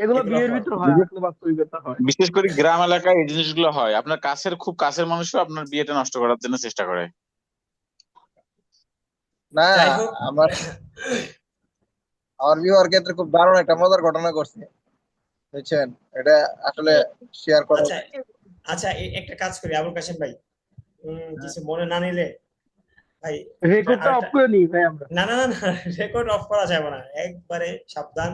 এগুলো এগুলো বিয়ের হয়। ভিতর হয়, আসলে বাস্তবিকতা হয়। বিশেষ করে গ্রাম এলাকায় এই জিনিসগুলো হয়, আপনার কাছের খুব কাছের মানুষও আপনার বিয়েটা নষ্ট করার জন্য চেষ্টা করে। না, যাই হোক আমার আমার বিবাহের ক্ষেত্রে খুব দারুণ একটা মজার ঘটনা ঘটছে, বুঝছেন, এটা আসলে শেয়ার করা আচ্ছা আচ্ছা একটা কাজ করি আবুল কাশেম ভাই, কিছু মনে না নিলে ভাই, রেকর্ডটা অফ আরেকটা করে নিই ভাই আমরা। না না না না রেকর্ড অফ করা যাবে না, একবারে সাবধান,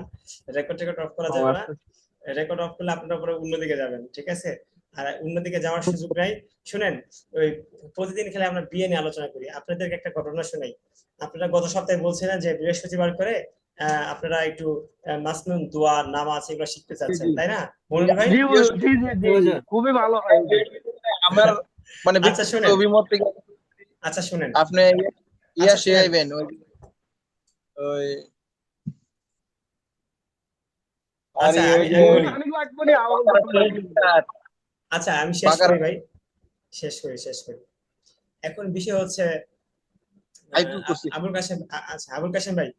রেকর্ড অফ করা ও যাবে না। আচ্ছা। রেকর্ড অফ করলে আপনারা পরে অন্যদিকে যাবেন, ঠিক আছে? আর অন্যদিকে যাওয়ার সুযোগ নাই। শুনেন, ওই প্রতিদিন খেলে আমরা বিয়ে নিয়ে আলোচনা করি, আপনাদেরকে একটা ঘটনা শোনাই। আপনারা গত সপ্তাহে বলছিলেন যে বৃহস্পতিবার করে আপনারা একটু মাসনুন দোয়া নামাজ এগুলো শিখতে জি চাচ্ছেন, জি তাই না মনির ভাই? জি হুজুর, জি জি জি হুজুর খুবই ভালো হয় হুজুর। আমার মানে আচ্ছা ব্যক্তিগত শুনেন, অভিমত থেকে আচ্ছা শুনেন, আপনি ইয়া আচ্ছা শুনেন, শিখাইবেন, ওই ওই আরে আচ্ছা ওই আমি যে আমি বই বলি। খানিক লাগবে না আবুল কাসেম ভাই। আচ্ছা আমি শেষ বাকার করি ভাই, শেষ করি। এখন বিষয় হচ্ছে আইপিএল করছি। আবুল কাশেম আচ্ছা আবুল কাশেম ভাই,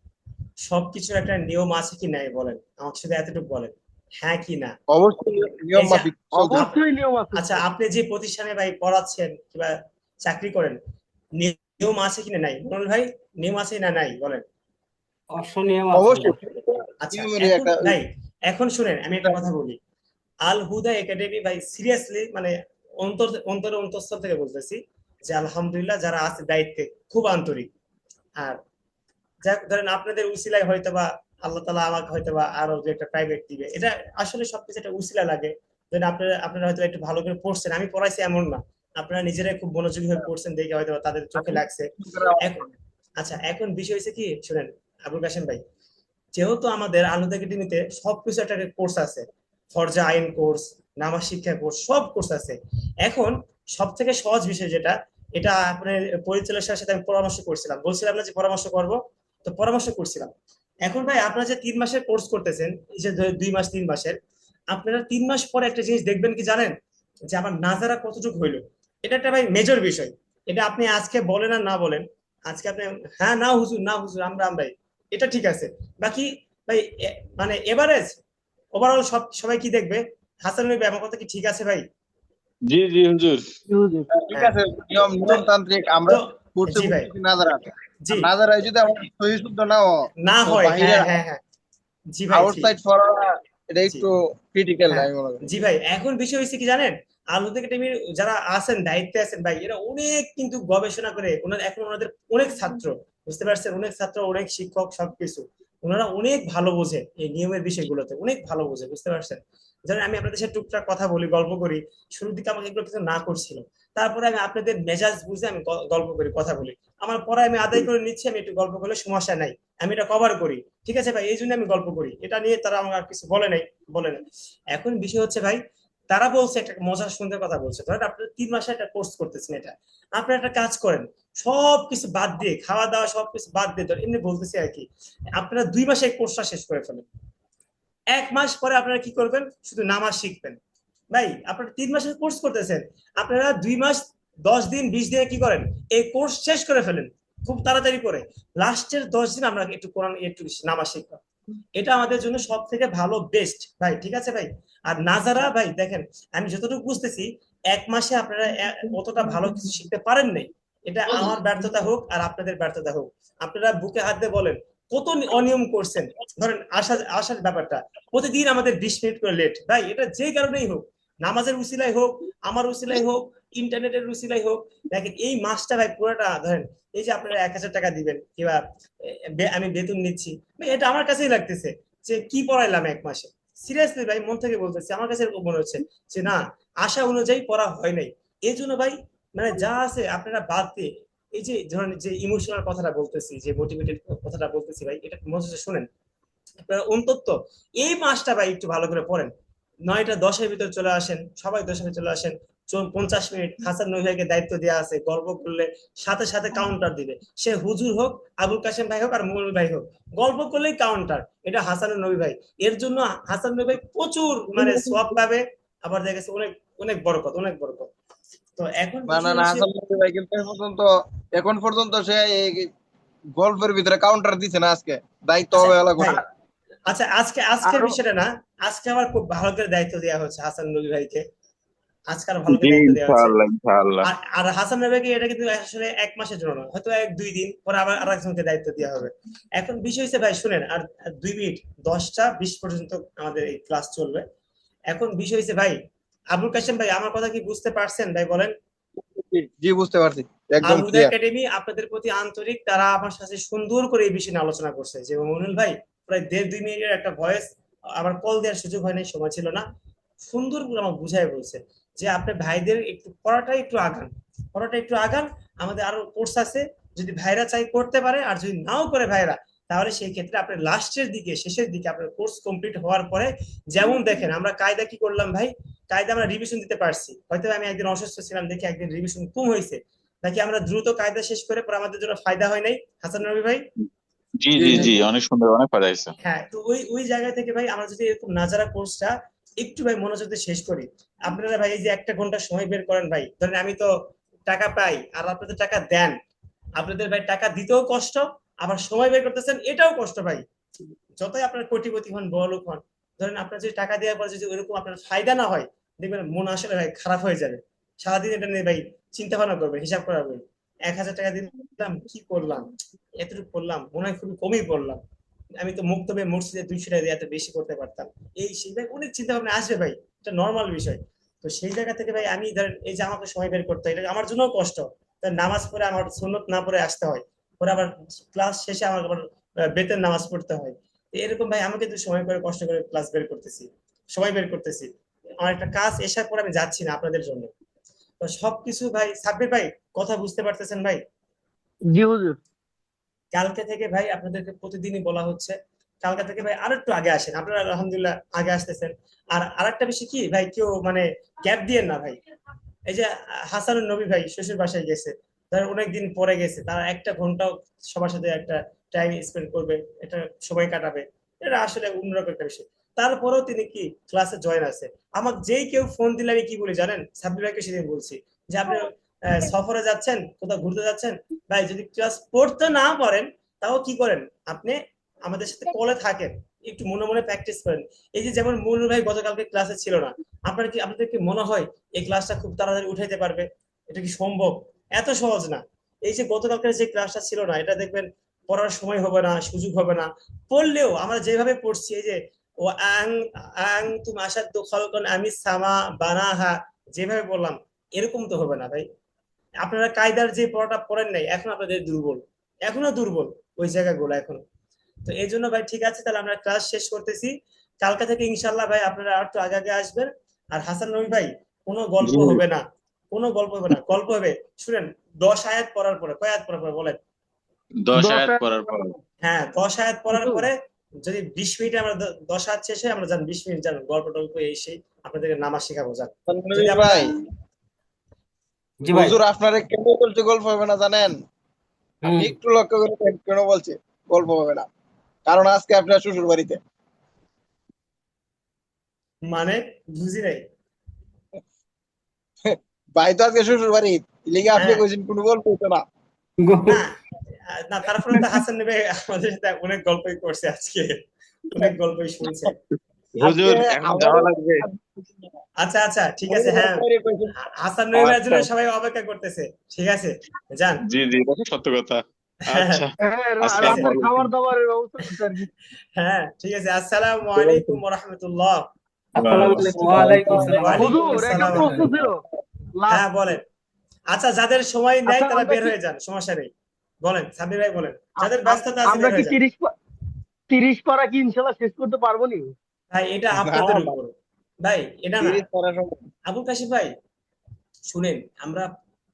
সবকিছুর একটা নিয়ম আছে কি নাই বলেন, আমাকে শুধু এতটুকু বলেন, হ্যাঁ কি না। অবশ্যই নিয়ম এই যে মাফিক চলতে হবে। অবশ্যই নিয়ম আছে আচ্ছা ভাই। আপনি যে প্রতিষ্ঠানে ভাই পড়াচ্ছেন কিংবা চাকরি করেন, নিয়ম আছে কিনা নাই মনোল ভাই, নিয়ম আছে না নাই বলেন। অসহনীয় আছে অবশ্যই হুজুর। আচ্ছা নিয়মেরই এখন একটা ভাই, এখন শুনেন আমি একটা কথা বলি। আল হুদা একাডেমি ভাই সিরিয়াসলি মানে অন্তঃস্থল থেকে বলতেছি যে আলহামদুলিল্লাহ যারা আছে দায়িত্বে খুব আন্তরিক। আর যাক ধরেন আপনাদের উসিলায় হয়তো বা আল্লাহ তাআলা আমাকে হয়তো বা আরো যে একটা প্রাইভেট দিবে, এটা আসলে সবকিছু একটা উসিলা লাগে। ধরেন আপনারা হয়তো একটু ভালো করে পড়ছেন, আমি পড়াইছি এমন না, আপনারা নিজেরাই খুব মনোযোগী হয়ে পড়ছেন দেখে হয়তো বা তাদের চোখে লাগছে। এখন আচ্ছা, এখন বিষয় হচ্ছে কি শুনেন আবুল কাশেম ভাই, যেহেতু আমাদের আলোক একাডেমিতে সবকিছু একটা কোর্স আছে, ফরজা আইন কোর্স, নামাজ শিক্ষা কোর্স, সব কোর্স আছে। এখন সব থেকে সহজ বিষয় যেটা, এটা আপনার পরিচালকের সাথে আমি পরামর্শ করছিলাম, বলছিলাম না যে পরামর্শ করব, তো পরামর্শ করছিলাম। এখন ভাই আপনারা যে 3 মাসের কোর্স করতেছেন, এই যে 2 মাস 3 মাসের, আপনারা 3 মাস পরে একটা জিনিস দেখবেন কি জানেন, যে আমার নাজারা কতটুকু হইলো। এটা একটা ভাই মেজর বিষয়। এটা আপনি আজকে বলেন আর না বলেন, আজকে আপনি হ্যাঁ না হুজুর, না হুজুর আমরাই, এটা ঠিক আছে। বাকি ভাই মানে এভারেজ ওভারঅল সবাই কি দেখবে, হাসান ভাই আমার কথা কি ঠিক আছে ভাই? জি জি হুজুর। হুজুর। ঠিক হ্যাঁ, আছে, নিয়মতান্ত্রিক আমরা তো করতে জি ভাই, বলতেছি নাজারা। জি নাজারায় যদি আমার সহি শুদ্ধ না হয়, না তো হয়, বাহিরে হ্যাঁ হ্যাঁ হ্যাঁ, জি ভাই জি আউটসাইড পড়া এটা জি একটু ক্রিটিক্যাল হ্যাঁ আমি মনে করি। জি ভাই। এখন বিষয় হচ্ছে কি জানেন, আলোক একাডেমির যারা আছেন দায়িত্বে আছেন ভাই, এরা অনেক কিন্তু গবেষণা করে এখন ওনাদের অনেক ছাত্র, বুঝতে পারছেন, অনেক ছাত্র, অনেক শিক্ষক, সবকিছু ওনারা অনেক ভালো বোঝে এই নিয়মের বিষয়গুলোতে, অনেক ভালো বোঝে, বুঝতে পারছেন। যেমন আমি আপনাদের সাথে টুকটাক কথা বলি, গল্প করি, শুরুর দিকে আমাকে এগুলো কিছু না করছিল, তারপরে আমি আপনাদের মেজাজ বুঝে আমি গল্প করি, কথা বলি, আমার পড়া আমি আদায় করে নিচ্ছি, আমি একটু গল্প করলে সমস্যা নাই, আমি এটা কভার করি, ঠিক আছে ভাই, এই জন্য আমি গল্প করি, এটা নিয়ে তারা আমার আর কিছু বলে নাই, বলে নাই। এখন বিষয় হচ্ছে ভাই, তারা বলছে একটা মজার সুন্দর কথা বলছে, ধরেন আপনারা 3 মাসে একটা কোর্স করতেছেন, এটা আপনারা একটা কাজ করেন, সবকিছু বাদ দিয়ে, খাওয়া দাওয়া সবকিছু বাদ দিয়ে, ধর এমনি বলতেছি আর কি, আপনারা 2 মাসে এই কোর্সটা শেষ করে ফেলেন। 1 মাস পরে আপনারা কি করবেন, শুধু নামাজ শিখবেন। ভাই আপনারা 3 মাসের কোর্স করতেছেন, আপনারা 2 মাস 10 দিন 20 দিনে কি করেন, এই কোর্স শেষ করে ফেলেন খুব তাড়াতাড়ি করে। লাস্টের 10 দিন আমরা একটু কোরআন, একটু নামাজ শিখবো, এটা আমাদের জন্য সব থেকে ভালো বেস্ট ভাই, ঠিক আছে ভাই। আর নাজারা ভাই দেখেন, আমি যতটুকু বুঝতেছি 1 মাসে আপনারা অতটা ভালো কিছু শিখতে পারেন নাই। এটা আমার ব্যর্থতা হোক আর আপনাদের ব্যর্থতা হোক, আপনারা বুকে হাত দিয়ে বলেন কত অনিয়ম করছেন। ধরেন আসার ব্যাপারটা, প্রতিদিন আমাদের 20 মিনিট করে লেট ভাই, এটা যে কারণেই হোক, নামাজের উসিলাই হোক, আমার উসিলাই হোক, ইন্টারনেটের উসিলাই হোক, দেখেন এই মাসটা ভাই পুরোটা ধরেন, এই যে আপনারা 1,000 টাকা দিবেন কিংবা আমি বেতন নিচ্ছি, এটা আমার কাছেই লাগতেছে যে কি পড়াইলাম 1 মাসে। সিরিয়াসলি ভাই মন থেকে বলতেছি, আমার কাছে এরকম মনে হচ্ছে যে না, আশা অনুযায়ী পড়া হয় নাই। এই জন্য ভাই মানে যা আছে আপনারা বাদ দিয়ে, এই যে ধরেন যে ইমোশনাল কথাটা বলতেছি, যে মোটিভেটেড কথাটা বলতেছি ভাই, এটা মনে হচ্ছে শুনেন, আপনারা অন্তত এই মাসটা ভাই একটু ভালো করে পড়েন। 9টা 10-এর ভিতরে চলে আসেন, সবাই 10-এর ভিতরে চলে আসেন। 50 মিনিট হাসান নবী ভাইকে দায়িত্ব দেওয়া আছে, গল্প করলে সাথে সাথে কাউন্টার দিবে, সে হুজুর হোক, আবুল কাশেম ভাই হোক, আর মুমিন ভাই হোক, গল্প করলেই কাউন্টার, এটা হাসান নবী ভাই। এর জন্য হাসান নবী ভাই প্রচুর মানে সওয়াব পাবে, আবার দেখা গেছে অনেক অনেক বরকত, অনেক বরকত। তো এখন না না বিষয় না, হচ্ছে হাসান মাসুদ ভাই কিন্তু এখন পর্যন্ত সে এই গল্পের ভিতরে কাউন্টার দিছে না, আজকে দায়িত্ব আচ্ছা অবহেলা ভাই, করে। আচ্ছা আজকের আরো বিষয়টা না, আজকে আমার খুব ভালো করে দায়িত্ব দেওয়া হচ্ছে হাসান নবী ভাইকে, আজকে আর ভালো করে জি দায়িত্ব দেওয়া হচ্ছে। ইনশাআল্লাহ ইনশাআল্লাহ। আর আর হাসান ভাইকে এটা কিন্তু আসলে 1 মাসের জন্য না, হয়তো 1-2 দিন পরে আবার আরেকজনকে দায়িত্ব দেওয়া হবে। এখন বিষয় হচ্ছে ভাই শুনেন, আর 2 মিনিট 10টা 20 পর্যন্ত আমাদের এই ক্লাস চলবে। এখন বিষয় হচ্ছে ভাই, আবুল কাশেম ভাই আমার কথা কি বুঝতে পারছেন ভাই বলেন? জি বুঝতে পারছি, একদম আলহুদা ক্লিয়ার। একাডেমি আপনাদের প্রতি আন্তরিক, তারা আমার সাথে সুন্দর করে এই বিষয়ে নিয়ে আলোচনা করছে, যে মনিল ভাই প্রায় 1.5-2 মিনিটের একটা ভয়েস, আবার কল দেওয়ার সুযোগ হয় নাই, সময় ছিল না, সুন্দর করে আমাকে বুঝাই বলছে যে আপনি ভাইদের একটু পড়াটা একটু আগান, পড়াটা একটু আগান, আমাদের আরো কোর্স আছে, যদি ভাইরা চাই করতে পারে, আর যদি নাও করে ভাইরা, তাহলে সেই ক্ষেত্রে আপনার লাস্টের দিকে শেষের দিকে আপনার কোর্স কমপ্লিট হওয়ার পরে, যেমন দেখেন আমরা কায়দা কি করলাম ভাই, কায়দা আমরা রিভিশন দিতে পারছি, হয়তো আমি একদিন অসুস্থ ছিলাম দেখে একদিন রিভিশন কম হয়েছে, নাকি আমরা দ্রুত কায়দা শেষ করে পরে আমাদের জন্য ফায়দা হয় নাই হাসান রবি ভাই? জি জি জি জি জি, অনেক সুন্দর, অনেক পাঠাইছে। হ্যাঁ, তো ওই ওই জায়গা থেকে ভাই আমরা যদি এরকম নাজারা কোর্সটা একটু ভাই মনোযোগ দিয়ে শেষ করি, আপনারা ভাই এই যে 1টা ঘন্টা সময় বের করেন ভাই, ধরেন আমি তো টাকা পাই আর আপনাদের টাকা দেন, আপনাদের ভাই টাকা দিতেও কষ্ট, আবার সময় বের করতেছেন এটাও কষ্ট ভাই। যতই আপনার কোটিপতি হন, বড়লোক হন, ধরেন আপনার যদি টাকা দেওয়ার পর যদি ওইরকম আপনার ফায়দা না হয়, দেখবেন মন আসলে ভাই খারাপ হয়ে যাবে, সারাদিন এটা নিয়ে ভাই চিন্তা ভাবনা করবেন, হিসাব করাবেন, 1,000 টাকা দিলাম কি করলাম, এতটুকু করলাম, মনে হয় খুবই কমই করলাম, আমি তো মুক্তবে মসজিদে 200 টাকা দিয়ে এত বেশি করতে পারতাম, এই সেই ভাই অনেক চিন্তা ভাবনা আসবে ভাই, এটা নর্মাল বিষয়। তো তো সেই জায়গা থেকে ভাই আমি ধরেন এই যে আমাকে সময় বের করতে হয়, এটা আমার জন্য কষ্ট। তাই নামাজ পড়ে আমার সুন্নত না পড়ে আসতে হয়, পরে আবার ক্লাস শেষে আমার আবার বেতের নামাজ পড়তে হয়। তো এরকম ভাই আমাকে তো সময় করে কষ্ট করে ক্লাস বের করতেছি, সময় বের করতেছি। আমার একটা কাজ এসার পর আমি যাচ্ছি না আপনাদের জন্য। তো সবকিছু ভাই, সাব্বির ভাই কথা বুঝতে পারতেছেন ভাই? জি হুজুর। কালকে থেকে ভাই আপনাদেরকে প্রতিদিনই বলা হচ্ছে, কালকে থেকে ভাই আরো একটু আগে আসেন, আপনারা আলহামদুলিল্লাহ আগে আসতেছেন। আর আরেকটা বিষয় কি ভাই, কেউ মানে গ্যাপ দিয়েন না ভাই। এই যে হাসানুর নবী ভাই শ্বশুর বাসায় গেছে, তার অনেকদিন পরে গেছে, তারা একটা ঘন্টাও সবার সাথে একটা টাইম স্পেন্ড করবে, এটা সময় কাটাবে, এটা আসলে অন্যরকম একটা বিষয়। তারপরেও তিনি কি ক্লাসে জয়েন আছে। আমাকে যেই কেউ ফোন দিলে আমি কি বলি জানেন, সাব্বির ভাইকে সেদিন বলছি যে আপনি সফরে যাচ্ছেন, কোথাও ঘুরতে যাচ্ছেন, ভাই যদি ক্লাস পড়তে না পারেন তাও কি করেন, আপনি আমাদের সাথে কলে থাকেন, একটু মনে মনে প্র্যাকটিস করেন। এই যে যেমন মনুর ভাই গতকালকে ক্লাসে ছিল না, আপনাদের কি মনে হয় এই ক্লাসটা খুব তাড়াতাড়ি উঠাইতে পারবে? এটা কি সম্ভব? এত সহজ না। এই যে গতকালকের যে ক্লাসটা ছিল না, এটা দেখবেন পড়ার সময় হবে না, সুযোগ হবে না। পড়লেও আমরা যেভাবে পড়ছি, এই যে ও আং আং তুমি আসাদ্দু খালকান আমি সামা বানাহা, যেভাবে বললাম এরকম তো হবে না ভাই। আপনারা কায়দার যে পড়াটা পড়েন নাই, এখন আপনাদের দুর্বল, এখনো দুর্বল ওই জায়গাগুলো এখনো। তো এই জন্য ভাই ঠিক আছে, তাহলে আমরা ক্লাস শেষ করতেছি। কালকে থেকে ইনশাল্লাহ ভাই আপনারা আর একটু আগে আগে আসবেন। আর হাসান নবী ভাই কোনো গল্প জি হবে না, কোনো গল্প হবে না, গল্প হবে শুনেন 10 আয়াত পড়ার পরে। কয় আয়াত পড়ার পরে বলেন? 10 10 আয়াত আয়াত পড়ার পর। হ্যাঁ, 10 আয়াত পড়ার হুজুর। পরে যদি 20 মিনিটে আমরা 10 আয়াত শেষে আমরা যান, 20 মিনিট যান গল্প টল্প এই সেই আপনাদেরকে নামাজ শেখাবো যান। যদি নবী আপনারা ভাই, জি ভাই। হুজুর আপনারে কেন বলছে গল্প হবে না জানেন? আপনি হুম। একটু লক্ষ্য করে দেখেন কেন বলছে গল্প হবে না। কারণ আজকে আপনার শ্বশুর বাড়িতে। মানে বুঝি নাই। ভাই তো আজকে শ্বশুর বাড়ি, লিগে আপনি হ্যাঁ, কইছেন কোনো গল্প হতো না। না না, তারপরে তো হাসান নেবে আমাদের সাথে অনেক গল্পই করছে আজকে, অনেক গল্পই শুনছে। আজকে হুজুর এখন আমারও যাওয়া লাগবে। আচ্ছা আচ্ছা ঠিক আছে, হ্যাঁ, বাইরে কইছেন। হাসান নবীর জন্য আচ্ছা, সবাই অপেক্ষা করতেছে। ঠিক আছে, যান। জি জি, এটা তো সত্য কথা। হ্যাঁ, আচ্ছা, হ্যাঁ, ঠিক আছে, আসসালামু রাতের খাবার আলাইকুম। দাবারের ব্যবস্থা করতে আর কি। হ্যাঁ ঠিক আছে, আসসালামু ঠিক আছে। আলাইকুম ওয়া রাহমাতুল্লাহ। আসসালামু আলাইকুম, ওয়ালাইকুম সালাম। ওয়ালাইকুম হুজুর একটা আসসালাম ওয়া প্রশ্ন ছিল, রাহমাতুল্লাহ। হ্যাঁ লাস্ট। বলেন। আচ্ছা, যাদের সময় নেই আচ্ছা তারা আমরা বের কি হয়ে যান, সমস্যা নেই। বলেন সাবির ভাই বলেন, আম- যাদের আম- ব্যস্ততা আছে আমরা বের কি হয়ে যান। 30 পারা কি ইনশাল্লাহ শেষ করতে পারবো নি? ভাই এটা না আপনাদের না, উপর ভাই, এটা না। 30 পড়া সম্ভব। আবুল কাশিম ভাই শুনেন, আমরা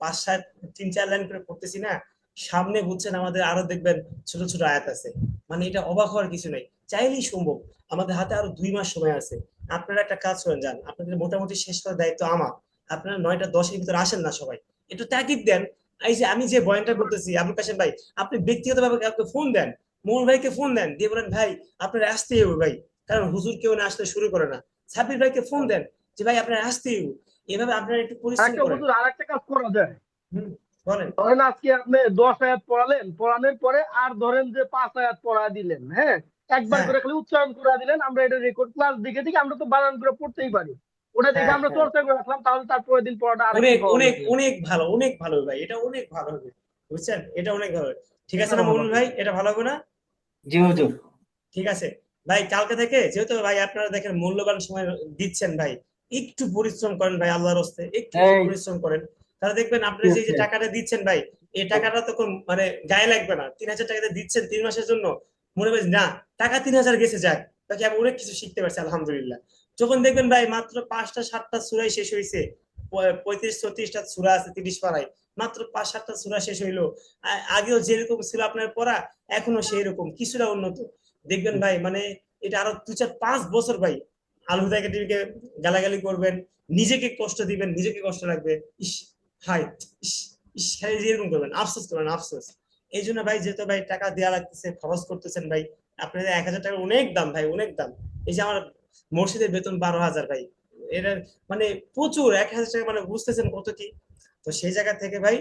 5 7 3 4 লাইন করে পড়তেছি না, সামনে বুঝছেন আমাদের আরো দেখবেন ছোট ছোট আয়াত আছে। মানে এটা অবাক হওয়ার কিছু নাই, চাইলেই সম্ভব। আমাদের হাতে আরো 2 মাস সময় আছে। আপনারা একটা কাজ করেন, যান, আপনাদের মোটামুটি শেষ করার দায়িত্ব আমার। আপনারা 9টা 10-এর ভিতরে আসেন না সবাই, একটু তাগিদ দেন। এই যে আমি যে বয়ানটা করতেছি, আবুল কাশিম ভাই আপনি ব্যক্তিগতভাবে কাউকে ফোন দেন, মোহন ভাইকে ফোন দেন, দিয়ে বলেন ভাই আপনারা আসতেই হবে ভাই, কারণ হুজুর কেউ না আসতে শুরু করে না। সাব্বির ভাইকে ফোন দেন যে ভাই আপনারা আসতেই হবে। এভাবে আপনারা একটু পরিশ্রম একটা করেন। হুজুর আর একটা কাজ করা যায়। হুম, বলেন। ধরেন আজকে আপনি 10 আয়াত পড়ালেন, পড়ানোর পরে আর ধরেন যে 5 আয়াত পড়া দিলেন, হ্যাঁ, একবার হ্যাঁ করে খালি উচ্চারণ করে দিলেন, আমরা এটা রেকর্ড ক্লাস দেখে দেখে আমরা তো বানান করে পড়তেই পারি, ওটা দেখে হ্যাঁ আমরা হ্যাঁ, চর্চা করে রাখলাম, তাহলে তার পরের দিন পড়াটা আরেকটু অনেক সহজ অনেক হবে। অনেক ভালো, অনেক ভালো ভাই, এটা অনেক ভালো হবে। বুঝছেন, এটা অনেক ভালো হবে। ঠিক আছে এটা না ভালো মনুল হবে। ভাই, এটা ভালো হবে না? জি হুজুর। ঠিক আছে ভাই, কালকে থেকে যেহেতু ভাই আপনারা দেখেন মূল্যবান সময় দিচ্ছেন ভাই, একটু পরিশ্রম করেন ভাই, আল্লাহর রাস্তায় একটু যদি এই পরিশ্রম করেন, তাহলে দেখবেন আপনি কি যে হচ্ছে? টাকাটা দিচ্ছেন ভাই, এই টাকাটা তখন মানে গায়ে লাগবে না। 3000 টাকা দিয়ে দিচ্ছেন 3 মাসের জন্য, মনে হবে না টাকা 3000 গেছে, যাক তাকে আমি অনেক কিছু শিখতে পারছি আলহামদুলিল্লাহ। যখন দেখবেন ভাই মাত্র 5টা 7টা সূরাই শেষ হয়েছে, 35 36টা সূরা আছে 30 পারায়, মাত্র 5 7টা সূরা শেষ হইলো। আগেও যেরকম ছিল আপনার পড়া, এখনো সেই রকম, কিছুটা উন্নত। দেখবেন ভাই মানে এটা আরো 2 4 5 বছর ভাই আল হুদা একাডেমিকে গালাগালি করবেন, নিজেকে কষ্ট দিবেন, নিজেকে কষ্ট লাগবে, ইস হাই, ইস ইস, খালি যেরকম করবেন, আফসোস করবেন আফসোস। এই জন্য ভাই যেহেতু ভাই টাকা দেওয়া লাগতেছে, খরচ করতেছেন ভাই, আপনাদের 1000 টাকা অনেক দাম ভাই, অনেক দাম। এই যে আমার মসজিদের বেতন 12,000 ভাই, এটা মানে প্রচুর। 1000 টাকা মানে বুঝতেছেন কত কি। তো সেই জায়গা থেকে ভাই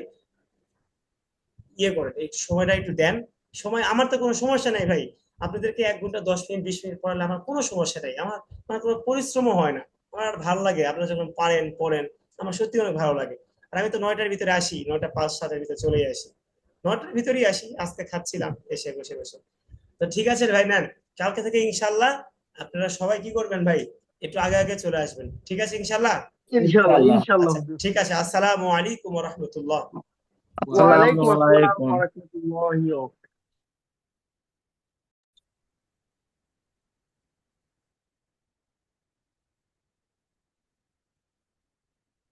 ইয়ে করেন, এই সময়টা একটু দেন। সময় আমার তো কোনো সমস্যা নাই ভাই, আপনাদেরকে 1 ঘন্টা 10 মিনিট 20 মিনিট পড়ালে আমার কোনো সমস্যা নাই, আমার মানে কোনো পরিশ্রমও হয় না। আমার ভালো লাগে আপনারা যখন পারেন পড়েন, আমার সত্যি অনেক ভালো লাগে। আর আমি তো 9টার ভিতরে আসি, 9টা 5 7-এর ভিতরে চলে আসি, 9টার ভিতরেই আসি। আজকে খাচ্ছিলাম এসে বসে বসে। তো ঠিক আছে ভাই, নেন, কালকে থেকে ইনশাল্লাহ আপনারা সবাই কি করবেন ভাই, একটু আগে আগে চলে আসবেন। ঠিক আছে ইনশাল্লাহ। ইনশাআল্লাহ ইনশাআল্লাহ। ইনশাআল্লাহ আচ্ছা হুজুর। ঠিক আছে, আসসালামু আলাইকুম ওয়া রাহমাতুল্লাহ। ওয়া আলাইকুম আসসালামু আসসালাম আলাইকুম। ওয়া রাহমাতুল্লাহি ওয়া